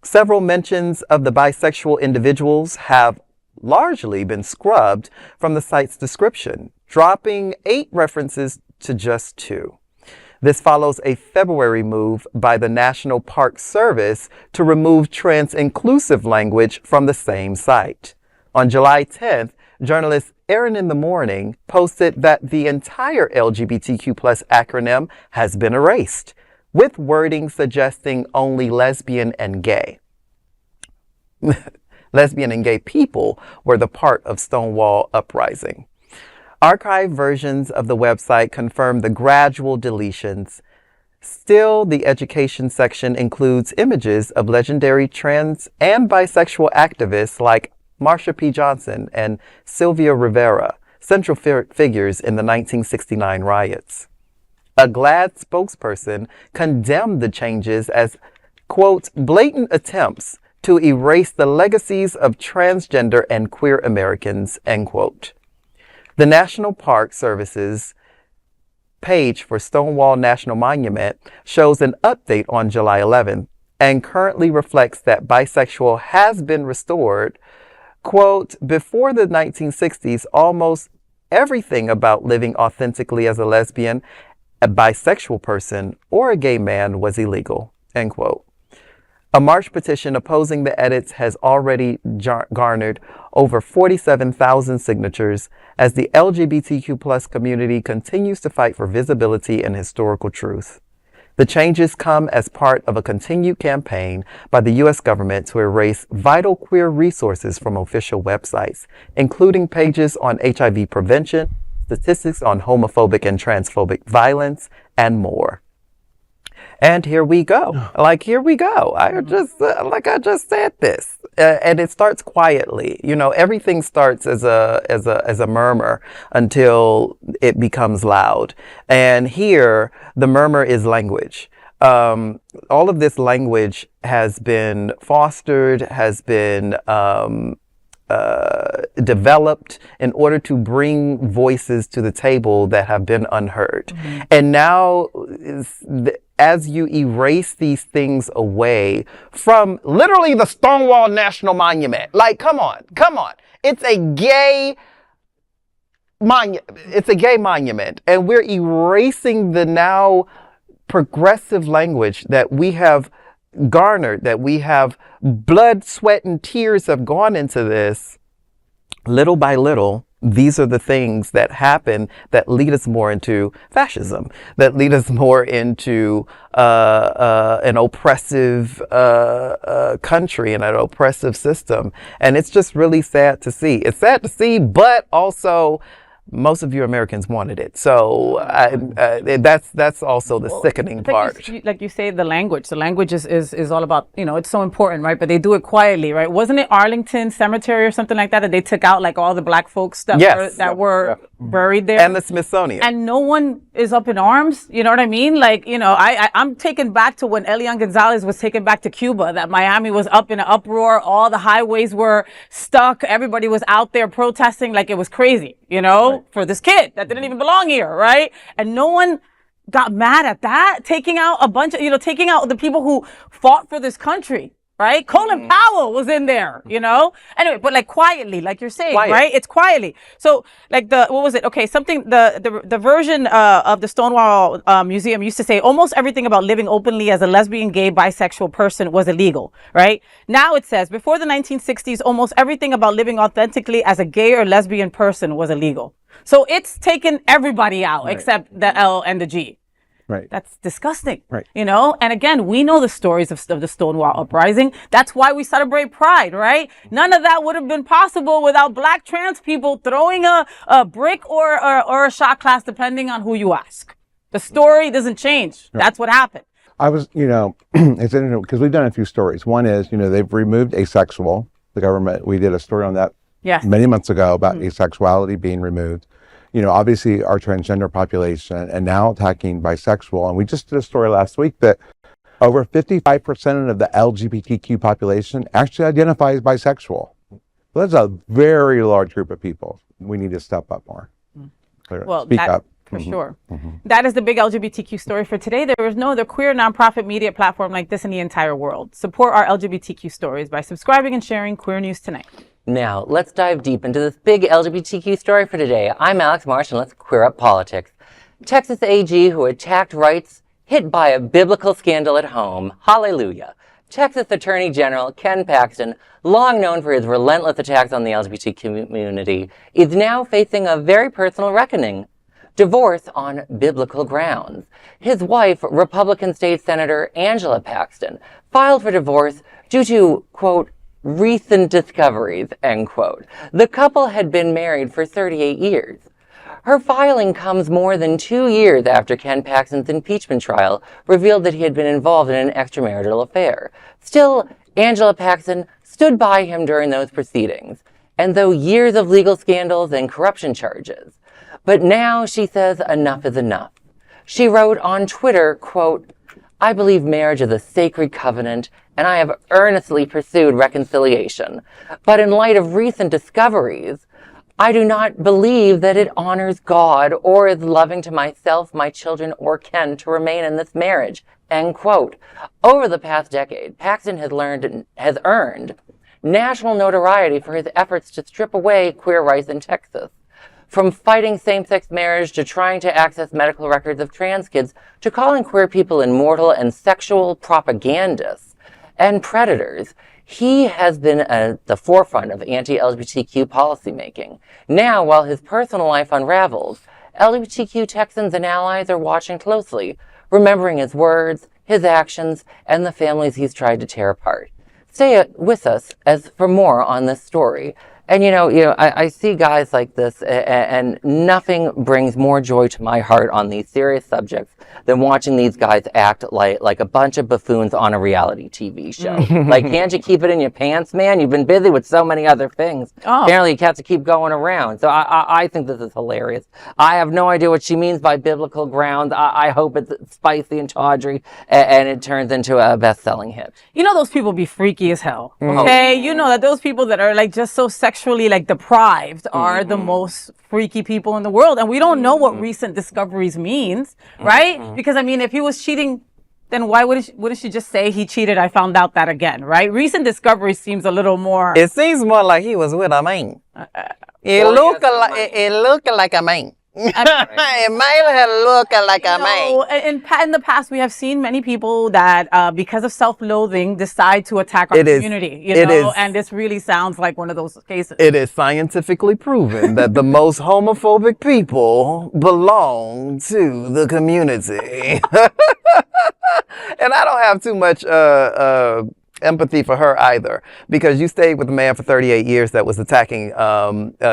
[SPEAKER 2] Several mentions of the bisexual individuals have largely been scrubbed from the site's description, dropping 8 references to just 2. This follows a February move by the National Park Service to remove trans-inclusive language from the same site. On July 10th, journalist Erin in the Morning posted that the entire LGBTQ+ acronym has been erased, with wording suggesting only lesbian and gay. Lesbian and gay people were the part of Stonewall uprising. Archived versions of the website confirm the gradual deletions. Still, the education section includes images of legendary trans and bisexual activists like Marsha P. Johnson and Sylvia Rivera, central figures in the 1969 riots. A GLAAD spokesperson condemned the changes as, quote, blatant attempts to erase the legacies of transgender and queer Americans, end quote. The National Park Service's page for Stonewall National Monument shows an update on July 11th and currently reflects that bisexual has been restored. Quote, before the 1960s, almost everything about living authentically as a lesbian, a bisexual person, or a gay man was illegal, end quote. A March petition opposing the edits has already garnered over 47,000 signatures as the LGBTQ plus community continues to fight for visibility and historical truth. The changes come as part of a continued campaign by the U.S. government to erase vital queer resources from official websites, including pages on HIV prevention, statistics on homophobic and transphobic violence, and more. And here we go. Here we go. I just said this. And it starts quietly. Everything starts as a murmur until it becomes loud. And here, the murmur is language. All of this language has been fostered, has been developed in order to bring voices to the table that have been unheard. Mm-hmm. And now, as you erase these things away from literally the Stonewall National Monument, come on. It's a gay monument, and we're erasing the now progressive language that we have garnered, that we have blood, sweat, and tears have gone into this. Little by little, these are the things that happen that lead us more into fascism, that lead us more into an oppressive country and an oppressive system. And it's just really sad to see. It's sad to see, but also most of you Americans wanted it. So that's also the sickening part.
[SPEAKER 1] Like you say, the language is all about, it's so important, right? But they do it quietly, right? Wasn't it Arlington Cemetery or something like that they took out all the black folks that were buried there?
[SPEAKER 2] And the Smithsonian.
[SPEAKER 1] And no one is up in arms. You know what I mean? I'm taken back to when Elian Gonzalez was taken back to Cuba, that Miami was up in an uproar. All the highways were stuck. Everybody was out there protesting like it was crazy, for this kid that didn't even belong here, right? And no one got mad at that, taking out a bunch of, taking out the people who fought for this country, right? Colin Powell was in there, Anyway, but quietly, like you're saying, right? It's quietly. So what was it? Okay, the version of the Stonewall Museum used to say almost everything about living openly as a lesbian, gay, bisexual person was illegal, right? Now it says before the 1960s, almost everything about living authentically as a gay or lesbian person was illegal. So it's taken everybody out except the L and the G.
[SPEAKER 4] Right.
[SPEAKER 1] That's disgusting.
[SPEAKER 4] Right.
[SPEAKER 1] And again, we know the stories of the Stonewall Uprising. That's why we celebrate Pride, right? None of that would have been possible without black trans people throwing a brick or a shot glass, depending on who you ask. The story doesn't change. Right. That's what happened.
[SPEAKER 4] I was, it's interesting because we've done a few stories. One is, they've removed asexual. The government, we did a story on that many months ago about asexuality being removed. Obviously our transgender population, and now attacking bisexual. And we just did a story last week that over 55% of the LGBTQ population actually identifies bisexual. That's a very large group of people. We need to step up more.
[SPEAKER 1] Well,
[SPEAKER 4] speak up.
[SPEAKER 1] For sure. That is the big LGBTQ story for today. There is no other queer nonprofit media platform like this in the entire world. Support our LGBTQ stories by subscribing and sharing Queer News Tonight.
[SPEAKER 3] Now, let's dive deep into this big LGBTQ story for today. I'm Alex Marsh, and let's queer up politics. Texas AG who attacked rights hit by a biblical scandal at home. Hallelujah. Texas Attorney General Ken Paxton, long known for his relentless attacks on the LGBT community, is now facing a very personal reckoning. Divorce on biblical grounds. His wife, Republican State Senator Angela Paxton, filed for divorce due to, quote, recent discoveries, end quote. The couple had been married for 38 years. Her filing comes more than 2 years after Ken Paxton's impeachment trial revealed that he had been involved in an extramarital affair. Still, Angela Paxton stood by him during those proceedings, and though years of legal scandals and corruption charges. But now she says enough is enough. She wrote on Twitter, quote, I believe marriage is a sacred covenant, and I have earnestly pursued reconciliation. But in light of recent discoveries, I do not believe that it honors God or is loving to myself, my children, or Ken to remain in this marriage, end quote. Over the past decade, Paxton has earned national notoriety for his efforts to strip away queer rights in Texas. From fighting same-sex marriage to trying to access medical records of trans kids to calling queer people immortal and sexual propagandists. and predators. He has been at the forefront of anti-LGBTQ policymaking. Now, while his personal life unravels, LGBTQ Texans and allies are watching closely, remembering his words, his actions, and the families he's tried to tear apart. Stay with us for more on this story. And I see guys like this, and nothing brings more joy to my heart on these serious subjects than watching these guys act like a bunch of buffoons on a reality TV show. Like, can't you keep it in your pants, man? You've been busy with so many other things. Oh. Apparently, you have to keep going around. So I think this is hilarious. I have no idea what she means by biblical grounds. I hope it's spicy and tawdry, and it turns into a best-selling hit.
[SPEAKER 1] Those people be freaky as hell. Okay, that those people that are like just so sexually like deprived are the most freaky people in the world, and we don't know what recent discoveries means, right? Because if he was cheating, then why wouldn't she just say he cheated? I found out that again, right? Recent discovery seems a little more.
[SPEAKER 2] It seems more like he was with a man. It looked like a man. It might have looked like a man.
[SPEAKER 1] In the past, we have seen many people that, because of self-loathing, decide to attack our community. And this really sounds like one of those cases.
[SPEAKER 2] It is scientifically proven that the most homophobic people belong to the community. And I don't have too much empathy for her either, because you stayed with a man for 38 years that was attacking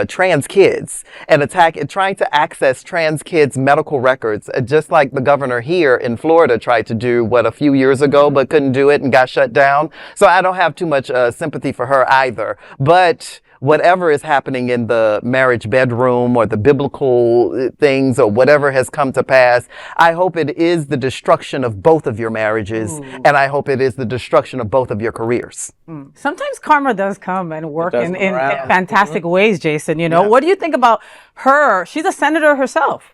[SPEAKER 2] trans kids and trying to access trans kids' medical records, just like the governor here in Florida tried to do a few years ago, but couldn't do it and got shut down. So I don't have too much sympathy for her either. But whatever is happening in the marriage bedroom or the biblical things or whatever has come to pass, I hope it is the destruction of both of your marriages, and I hope it is the destruction of both of your careers.
[SPEAKER 1] Sometimes karma does come and work in fantastic ways, Jason. What do you think about her? She's a senator herself.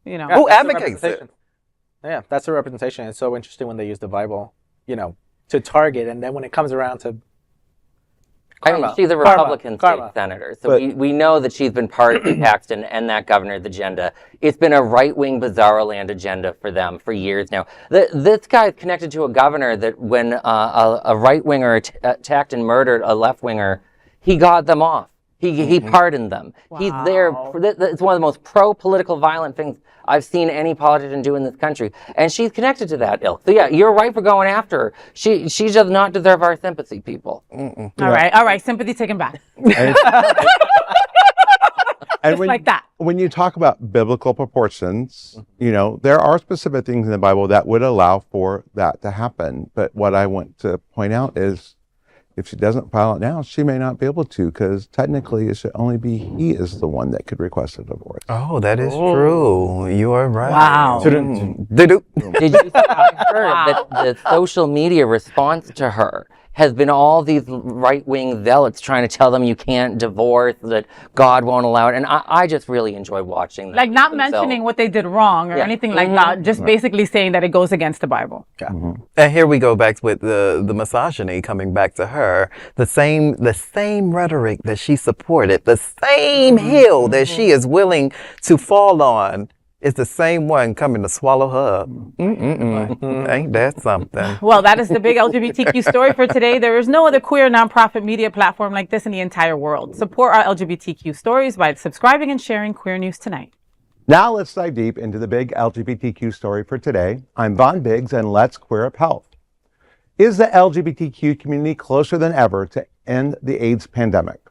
[SPEAKER 5] Yeah,
[SPEAKER 2] who advocates it?
[SPEAKER 5] Yeah, that's her representation. It's so interesting when they use the Bible, to target, and then when it comes around to
[SPEAKER 3] she's a Republican state senator, so we know that she's been part of the Paxton and that governor's agenda. It's been a right-wing bizarro land agenda for them for years now. This guy is connected to a governor that when a right-winger attacked and murdered a left-winger, he got them off. He pardoned them. Wow. He's there. It's one of the most pro-political violent things I've seen any politician do in this country. And she's connected to that ilk. So yeah, you're right for going after her. She does not deserve our sympathy, people.
[SPEAKER 1] All right. Sympathy taken back.
[SPEAKER 4] And
[SPEAKER 1] like that.
[SPEAKER 4] When you talk about biblical proportions, there are specific things in the Bible that would allow for that to happen. But what I want to point out is, if she doesn't file it now, she may not be able to, because technically it should only be he is the one that could request a divorce.
[SPEAKER 2] Oh, that is true. You are right.
[SPEAKER 1] Wow.
[SPEAKER 3] Did you see that the social media response to her has been all these right-wing zealots trying to tell them you can't divorce, that God won't allow it. And I just really enjoy watching them.
[SPEAKER 1] Like not mentioning what they did wrong or anything like that, just basically saying that it goes against the Bible.
[SPEAKER 2] Yeah. And here we go back with the misogyny coming back to her. The same rhetoric that she supported, the same hill that she is willing to fall on, is the same one coming to swallow her up. Ain't that something?
[SPEAKER 1] Well, that is the big LGBTQ story for today. There is no other queer nonprofit media platform like this in the entire world. Support our LGBTQ stories by subscribing and sharing Queer News Tonight.
[SPEAKER 4] Now let's dive deep into the big LGBTQ story for today. I'm Von Biggs, and let's queer up health. Is the LGBTQ community closer than ever to end the AIDS pandemic?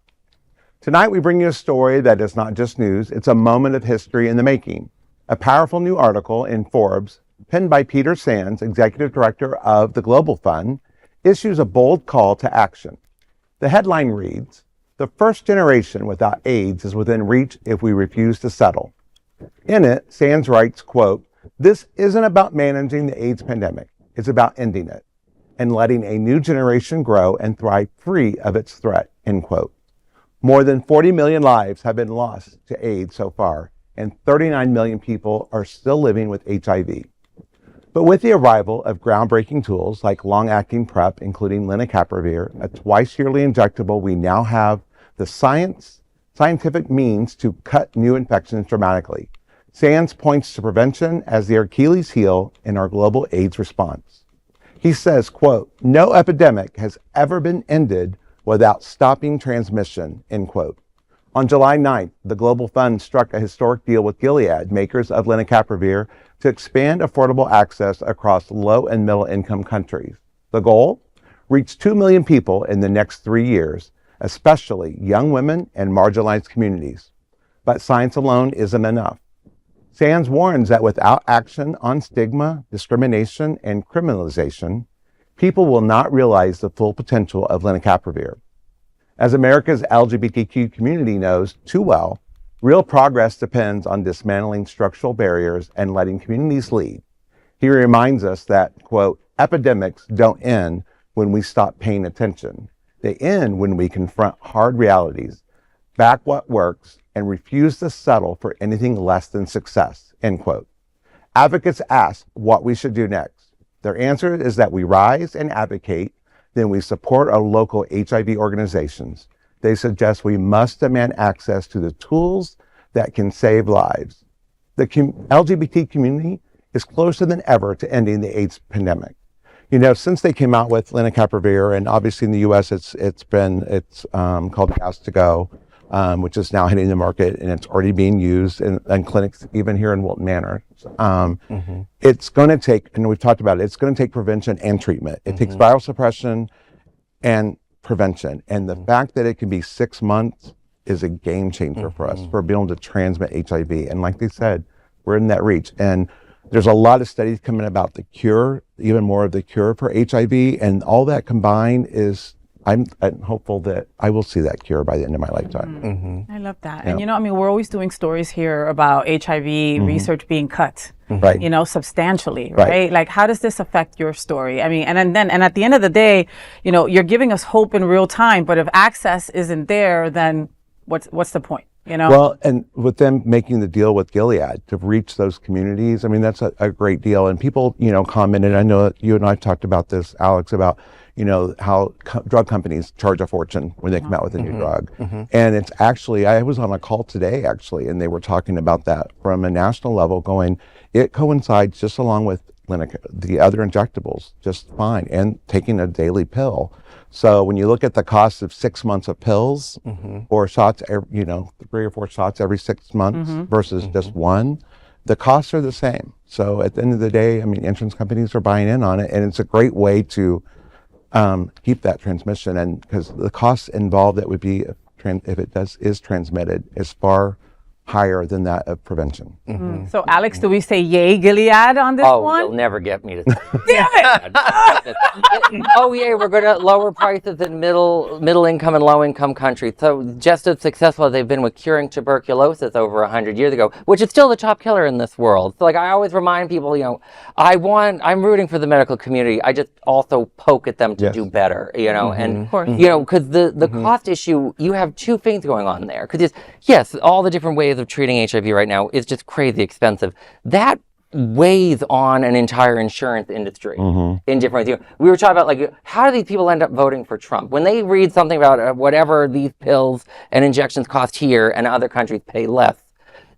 [SPEAKER 4] Tonight we bring you a story that is not just news, it's a moment of history in the making. A powerful new article in Forbes, penned by Peter Sands, Executive Director of the Global Fund, issues a bold call to action. The headline reads, "The first generation without AIDS is within reach if we refuse to settle." In it, Sands writes, quote, "This isn't about managing the AIDS pandemic. It's about ending it and letting a new generation grow and thrive free of its threat," end quote. More than 40 million lives have been lost to AIDS so far, and 39 million people are still living with HIV. But with the arrival of groundbreaking tools like long-acting PrEP, including lenacapavir, a twice-yearly injectable, we now have the scientific means to cut new infections dramatically. Sands points to prevention as the Achilles heel in our global AIDS response. He says, quote, "No epidemic has ever been ended without stopping transmission," end quote. On July 9th, the Global Fund struck a historic deal with Gilead, makers of lenacapavir, to expand affordable access across low and middle income countries. The goal? Reach 2 million people in the next 3 years, especially young women and marginalized communities. But science alone isn't enough. SANS warns that without action on stigma, discrimination, and criminalization, people will not realize the full potential of lenacapavir. As America's LGBTQ community knows too well, real progress depends on dismantling structural barriers and letting communities lead. He reminds us that, quote, "Epidemics don't end when we stop paying attention. They end when we confront hard realities, back what works, and refuse to settle for anything less than success," end quote. Advocates ask what we should do next. Their answer is that we rise and advocate, then we support our local HIV organizations. They suggest we must demand access to the tools that can save lives. The LGBT community is closer than ever to ending the AIDS pandemic. You know, since they came out with lenacapavir, and obviously in the U.S. it's called Gas to Go, which is now hitting the market, and it's already being used in clinics, even here in Wilton Manor. It's going to take, and we've talked about it, it's going to take prevention and treatment. It takes viral suppression and prevention. And the fact that it can be 6 months is a game changer for us, for being able to transmit HIV. And like they said, we're in that reach. And there's a lot of studies coming about the cure, even more of the cure for HIV. And all that combined is, I'm hopeful that I will see that cure by the end of my lifetime.
[SPEAKER 1] I love that.
[SPEAKER 4] Yeah.
[SPEAKER 1] And, you know, I mean, we're always doing stories here about HIV research being cut,
[SPEAKER 4] Right.
[SPEAKER 1] you know, substantially,
[SPEAKER 4] Right.
[SPEAKER 1] right? Like, how does this affect your story? I mean, and at the end of the day, you know, you're giving us hope in real time, but if access isn't there, then what's the point? You know?
[SPEAKER 4] Well, and with them making the deal with Gilead to reach those communities, I mean, that's a great deal. And people, you know, commented, I know that you and I have talked about this, Alex, about, you know, how drug companies charge a fortune when they come out with a new drug. And it's actually, I was on a call today, actually, and they were talking about that from a national level, going, it coincides just along with the other injectables just fine, and taking a daily pill. So when you look at the cost of 6 months of pills or shots, you know, 3 or 4 shots every 6 months versus just one, the costs are the same. So at the end of the day, I mean, insurance companies are buying in on it, and it's a great way to keep that transmission. And because the costs involved that would be if it is transmitted is far higher than that of prevention.
[SPEAKER 1] So, Alex, do we say yay Gilead on this one?
[SPEAKER 3] You'll never get me to
[SPEAKER 1] Damn it!
[SPEAKER 3] oh yeah, we're going to lower prices in middle income and low income countries. So just as successful as they've been with curing tuberculosis over 100 years ago, which is still the top killer in this world. So like I always remind people, you know, I'm rooting for the medical community. I just also poke at them to do better, you know, and
[SPEAKER 1] Of course.
[SPEAKER 3] you know, because the cost issue, you have two things going on there. Because yes, all the different ways of treating HIV right now is just crazy expensive. That weighs on an entire insurance industry in different ways. You know, we were talking about, like, how do these people end up voting for Trump? When they read something about whatever these pills and injections cost here and other countries pay less,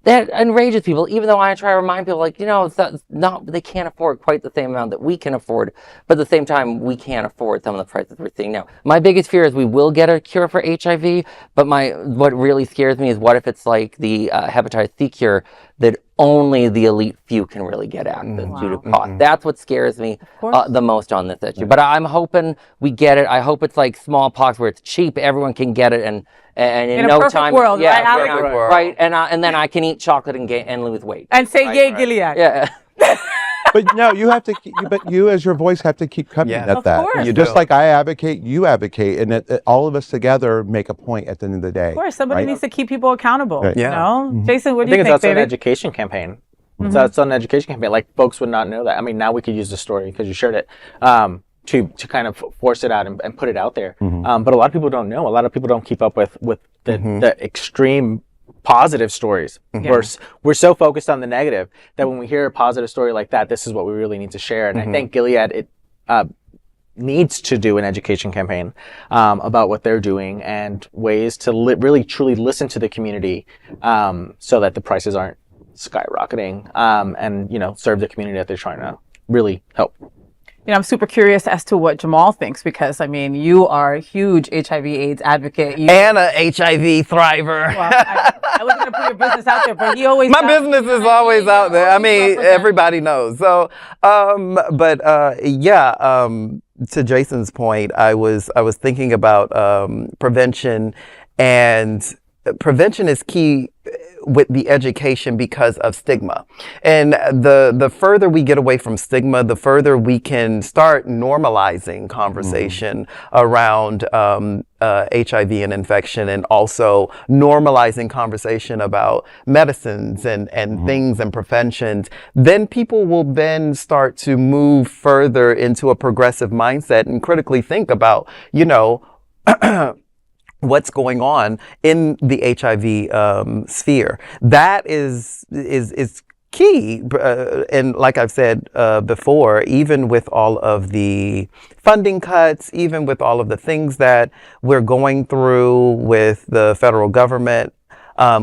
[SPEAKER 3] that enrages people, even though I try to remind people, like, you know, it's not, they can't afford quite the same amount that we can afford, but at the same time, we can't afford some of the prices we're seeing now. My biggest fear is we will get a cure for HIV, but what really scares me is what if it's like the hepatitis C cure that only the elite few can really get access due to cost. That's what scares me the most on this issue. But I'm hoping we get it. I hope it's like smallpox where it's cheap, everyone can get it, and in no
[SPEAKER 1] perfect
[SPEAKER 3] time,
[SPEAKER 1] world, right, Alex?
[SPEAKER 3] right, and then I can eat chocolate and lose weight.
[SPEAKER 1] And say yay Gilead.
[SPEAKER 3] Yeah.
[SPEAKER 4] But no, you have to. But you, as your voice, have to keep coming at
[SPEAKER 1] Of
[SPEAKER 4] that.
[SPEAKER 1] course.
[SPEAKER 4] You just like I advocate, you advocate, and all of us together make a point at the end of the day.
[SPEAKER 1] Of course, somebody needs to keep people accountable.
[SPEAKER 4] Right.
[SPEAKER 1] You know, Jason, what
[SPEAKER 5] I
[SPEAKER 1] do you
[SPEAKER 5] think
[SPEAKER 1] think,
[SPEAKER 5] it's also an
[SPEAKER 1] baby?
[SPEAKER 5] education campaign. So it's an education campaign. Like, folks would not know that. I mean, now we could use the story because you shared it to kind of force it out and put it out there. But a lot of people don't know. A lot of people don't keep up with the extreme positive stories. We're so focused on the negative that when we hear a positive story like that, this is what we really need to share. And I think Gilead needs to do an education campaign about what they're doing and ways to really truly listen to the community so that the prices aren't skyrocketing and, you know, serve the community that they're trying to really help.
[SPEAKER 1] I'm super curious as to what Jamaal thinks because, I mean, you are a huge HIV/AIDS advocate.
[SPEAKER 2] And a HIV thriver.
[SPEAKER 1] Well, I wasn't going to put your business out there, but he always...
[SPEAKER 2] My business is always out there. I mean, everybody knows. So, to Jason's point, I was thinking about prevention, and prevention is key with the education because of stigma. And the further we get away from stigma, the further we can start normalizing conversation around HIV and infection, and also normalizing conversation about medicines and things and preventions. Then people will then start to move further into a progressive mindset and critically think about, what's going on in the HIV sphere. That is key. And like I've said before, even with all of the funding cuts, even with all of the things that we're going through with the federal government,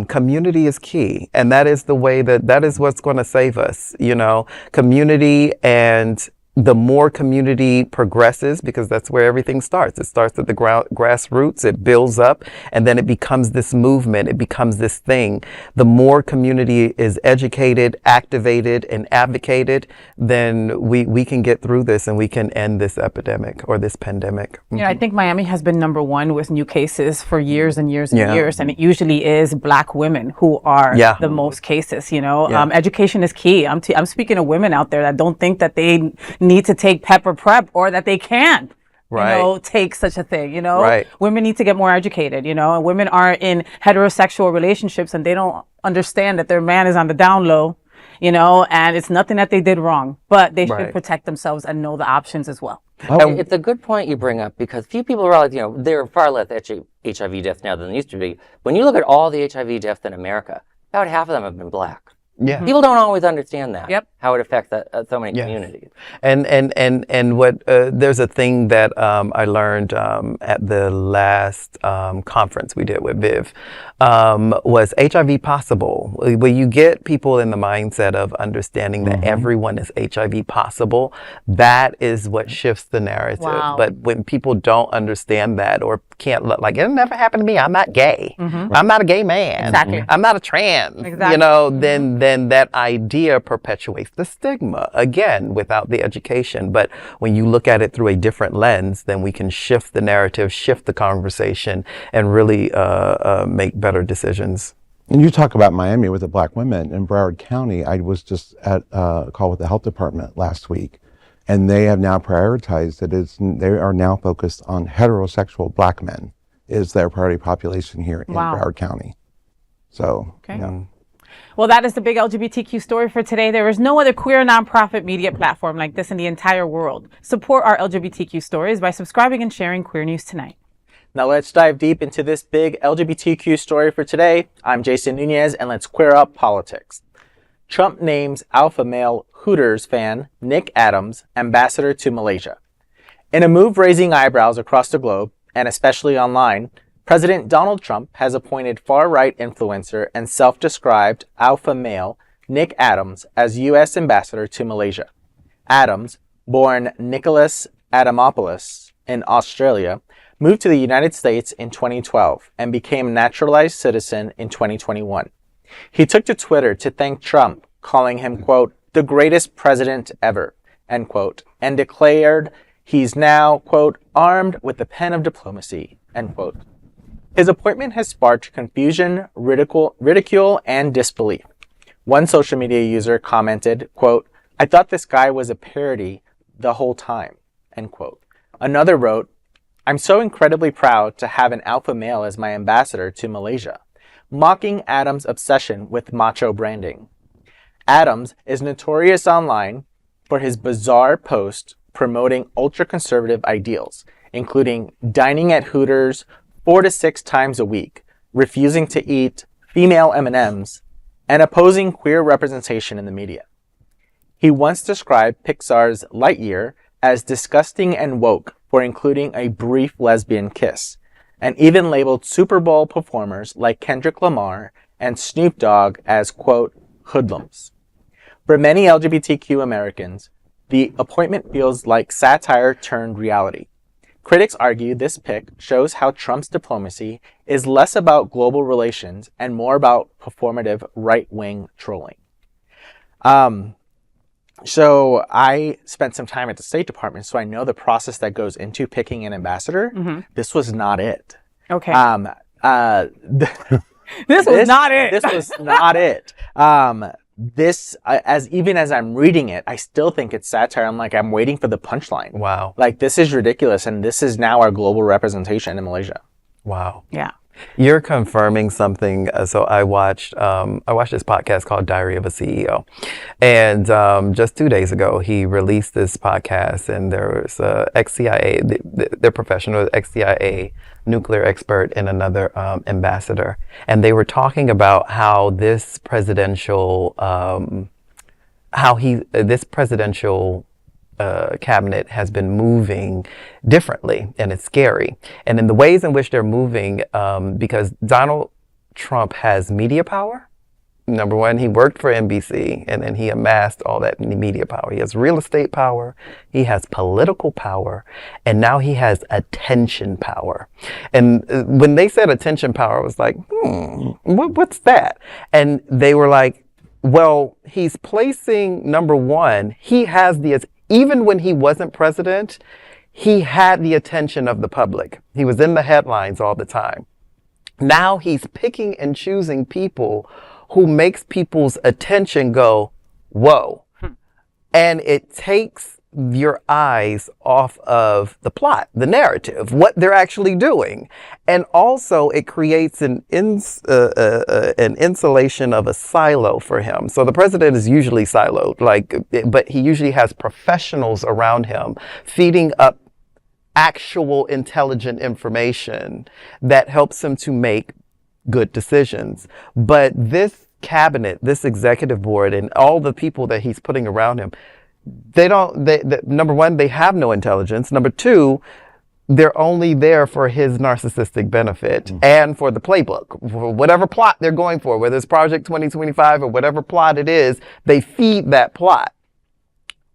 [SPEAKER 2] community is key. And that is the way that is what's going to save us, community. And the more community progresses, because that's where everything starts. It starts at the grassroots, it builds up, and then it becomes this movement, it becomes this thing. The more community is educated, activated, and advocated, then we can get through this and we can end this epidemic or this pandemic.
[SPEAKER 1] I think Miami has been #1 with new cases for years and years and years, and it usually is Black women who are the most cases, Education is key. I'm speaking to women out there that don't think that they need to take PEP or PrEP, or that they can, take such a thing,
[SPEAKER 2] Right.
[SPEAKER 1] Women need to get more educated, and women are in heterosexual relationships and they don't understand that their man is on the down low, and it's nothing that they did wrong, but they should protect themselves and know the options as well.
[SPEAKER 3] It's a good point you bring up, because few people realize, there are far less HIV deaths now than there used to be. When you look at all the HIV deaths in America, about half of them have been Black.
[SPEAKER 2] Yeah.
[SPEAKER 3] People don't always understand that.
[SPEAKER 1] Yep.
[SPEAKER 3] How it affects so many communities.
[SPEAKER 2] And what there's a thing that I learned at the last conference we did with Viv was HIV possible. Where you get people in the mindset of understanding that everyone is HIV possible, that is what shifts the narrative.
[SPEAKER 1] Wow.
[SPEAKER 2] But when people don't understand that, or can't look like it never happened to me, I'm not gay. I'm not a gay man.
[SPEAKER 1] Exactly.
[SPEAKER 2] I'm not a trans.
[SPEAKER 1] Exactly.
[SPEAKER 2] Then that idea perpetuates the stigma, again, without the education. But when you look at it through a different lens, then we can shift the narrative, shift the conversation, and really make better decisions.
[SPEAKER 4] And you talk about Miami with the Black women in Broward County. I was just at a call with the health department last week, and they have now prioritized they are now focused on heterosexual Black men is their priority population here in Broward County. So,
[SPEAKER 1] Well, that is the big LGBTQ story for today. There is no other queer nonprofit media platform like this in the entire world. Support our LGBTQ stories by subscribing and sharing Queer News Tonight.
[SPEAKER 5] Now let's dive deep into this big LGBTQ story for today. I'm Jason Nunez, and let's queer up politics. Trump names alpha male Hooters fan Nick Adams ambassador to Malaysia. In a move raising eyebrows across the globe, and especially online, President Donald Trump has appointed far-right influencer and self-described alpha male Nick Adams as U.S. ambassador to Malaysia. Adams, born Nicholas Adamopoulos in Australia, moved to the United States in 2012 and became a naturalized citizen in 2021. He took to Twitter to thank Trump, calling him, quote, the greatest president ever, end quote, and declared he's now, quote, armed with the pen of diplomacy, end quote. His appointment has sparked confusion, ridicule, and disbelief. One social media user commented, quote, I thought this guy was a parody the whole time, end quote. Another wrote, I'm so incredibly proud to have an alpha male as my ambassador to Malaysia, mocking Adams' obsession with macho branding. Adams is notorious online for his bizarre posts promoting ultra-conservative ideals, including dining at Hooters 4 to 6 times a week, refusing to eat female M&Ms, and opposing queer representation in the media. He once described Pixar's Lightyear as disgusting and woke for including a brief lesbian kiss, and even labeled Super Bowl performers like Kendrick Lamar and Snoop Dogg as, quote, hoodlums. For many LGBTQ Americans, The appointment feels like satire turned reality. Critics argue this pick shows how Trump's diplomacy is less about global relations and more about performative right-wing trolling. So I spent some time at the State Department, so I know the process that goes into picking an ambassador. This was not it.
[SPEAKER 1] Okay.
[SPEAKER 5] This
[SPEAKER 1] was not it.
[SPEAKER 5] This was not it. Even as I'm reading it, I still think it's satire. I'm waiting for the punchline.
[SPEAKER 2] Wow.
[SPEAKER 5] Like, this is ridiculous, and this is now our global representation in Malaysia.
[SPEAKER 2] Wow.
[SPEAKER 1] Yeah.
[SPEAKER 2] You're confirming something. So I watched this podcast called Diary of a CEO, and just 2 days ago he released this podcast, and there was ex-CIA, their professional ex-CIA nuclear expert and another ambassador, and they were talking about how this presidential cabinet has been moving differently, and it's scary. And in the ways in which they're moving, because Donald Trump has media power. Number one, he worked for NBC, and then he amassed all that media power. He has real estate power, he has political power, and now he has attention power. And when they said attention power, I was like, what's that? And they were like, well, he's placing, number one, he has even when he wasn't president, he had the attention of the public. He was in the headlines all the time. Now he's picking and choosing people who makes people's attention go, whoa. And it takes your eyes off of the plot, the narrative, what they're actually doing. And also it creates an insulation of a silo for him. So the president is usually siloed, but he usually has professionals around him feeding up actual intelligent information that helps him to make good decisions. But this cabinet, this executive board, and all the people that he's putting around him, number one, they have no intelligence. Number two, they're only there for his narcissistic benefit and for the playbook. For whatever plot they're going for, whether it's Project 2025 or whatever plot it is, they feed that plot,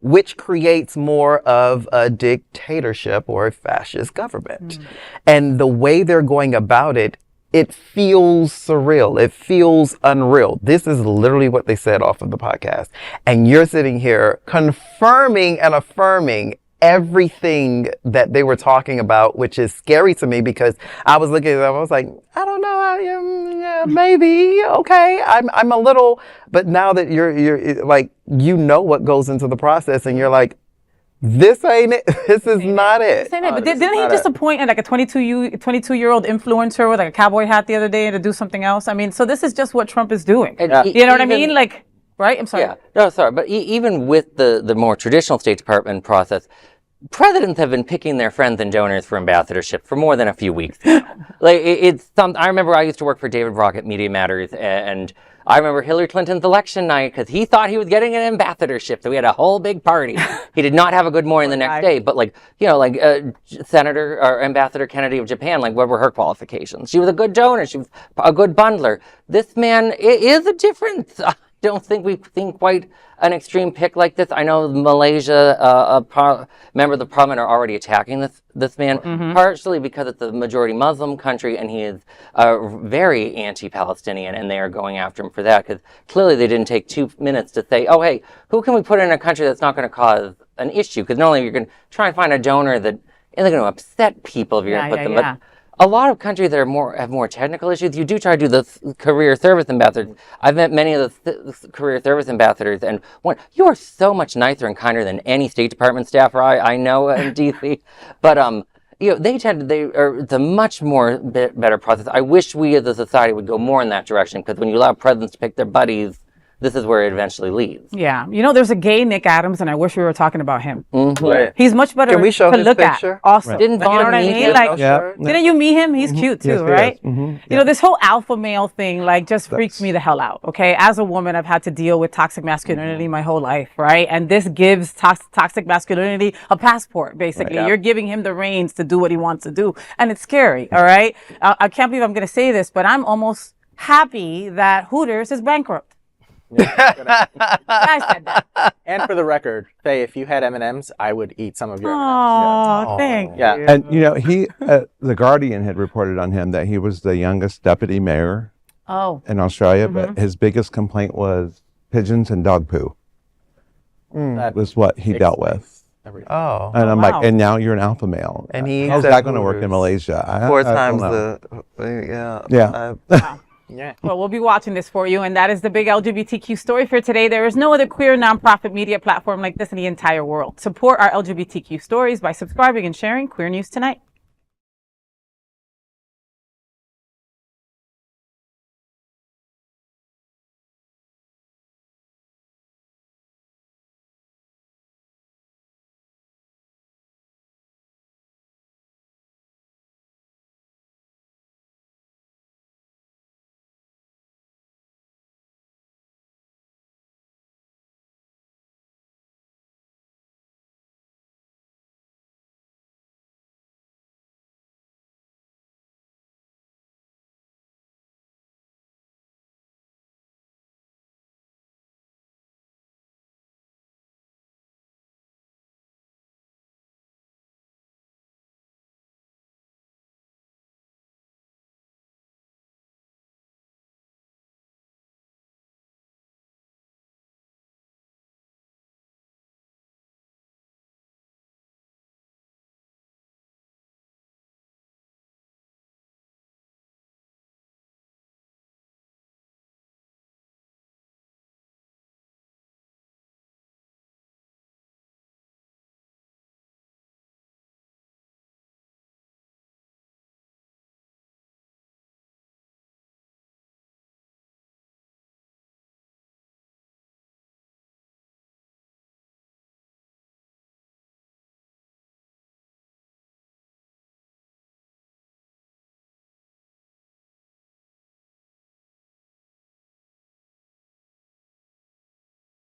[SPEAKER 2] which creates more of a dictatorship or a fascist government. And the way they're going about it, it feels surreal. It feels unreal. This is literally what they said off of the podcast. And you're sitting here confirming and affirming everything that they were talking about, which is scary to me because I was looking at them, I was like, I don't know, yeah, maybe, okay. I'm a little, but now that you're like, what goes into the process, and you're like, this ain't it. This is not it.
[SPEAKER 1] But didn't he just appoint like a 22-year-old influencer with like a cowboy hat the other day to do something else? I mean, so this is just what Trump is doing. You know what I mean? Like, right? I'm sorry.
[SPEAKER 3] Yeah. No, sorry. But even with the more traditional State Department process, presidents have been picking their friends and donors for ambassadorship for more than a few weeks. I remember I used to work for David Brock at Media Matters, and I remember Hillary Clinton's election night because he thought he was getting an ambassadorship, so we had a whole big party. He did not have a good morning the next day, but Senator or Ambassador Kennedy of Japan, what were her qualifications? She was a good donor. She was a good bundler. This man is a difference. I don't think we've seen quite an extreme pick like this. I know Malaysia, member of the parliament are already attacking this man, partially because it's a majority Muslim country and he is very anti-Palestinian, and they are going after him for that because clearly they didn't take 2 minutes to say, oh, hey, who can we put in a country that's not going to cause an issue? Because not only you're going to try and find a donor that isn't going to upset people if you're going to put them, but a lot of countries that have more technical issues, you do try to do the career service ambassadors. I've met many of the career service ambassadors, and you are so much nicer and kinder than any State Department staffer I know in DC. But they are the much more better process. I wish we as a society would go more in that direction, because when you allow presidents to pick their buddies, this is where it eventually leads. Yeah.
[SPEAKER 1] There's a gay Nick Adams, and I wish we were talking about him.
[SPEAKER 5] Right.
[SPEAKER 1] He's much better
[SPEAKER 2] Can we show
[SPEAKER 1] to
[SPEAKER 2] his
[SPEAKER 1] look
[SPEAKER 2] picture?
[SPEAKER 1] at. Also.
[SPEAKER 3] Didn't Vaughn
[SPEAKER 1] you know what I mean?
[SPEAKER 3] meet him?
[SPEAKER 1] Didn't you meet him? He's cute too,
[SPEAKER 4] Yes, he
[SPEAKER 1] right?
[SPEAKER 4] is.
[SPEAKER 1] This whole alpha male thing, just freaks me the hell out, okay? As a woman, I've had to deal with toxic masculinity my whole life, right? And this gives toxic masculinity a passport, basically. Right. You're giving him the reins to do what he wants to do. And it's scary, all right? I can't believe I'm going to say this, but I'm almost happy that Hooters is bankrupt. I said that.
[SPEAKER 5] And for the record, Faye, if you had M&Ms, I would eat some of your M&Ms.
[SPEAKER 1] Oh, thank
[SPEAKER 5] Yeah.
[SPEAKER 1] you.
[SPEAKER 4] And you know, he, the Guardian had reported on him that he was the youngest deputy mayor
[SPEAKER 1] Oh,
[SPEAKER 4] in Australia, but his biggest complaint was pigeons and dog poo.
[SPEAKER 5] That
[SPEAKER 4] Was what he dealt with.
[SPEAKER 5] everything.
[SPEAKER 2] Oh.
[SPEAKER 4] And I'm
[SPEAKER 1] wow.
[SPEAKER 4] like, and now you're an alpha male.
[SPEAKER 2] And he
[SPEAKER 4] how's
[SPEAKER 2] eats at
[SPEAKER 4] that going to work in
[SPEAKER 2] Hooters.
[SPEAKER 4] Malaysia? I
[SPEAKER 2] 4
[SPEAKER 4] don't
[SPEAKER 2] times
[SPEAKER 4] know.
[SPEAKER 2] yeah.
[SPEAKER 4] Yeah.
[SPEAKER 5] Yeah.
[SPEAKER 1] well, we'll be watching this for you. And that is the big LGBTQ story for today. There is no other queer nonprofit media platform like this in the entire world. Support our LGBTQ stories by subscribing and sharing Queer News Tonight.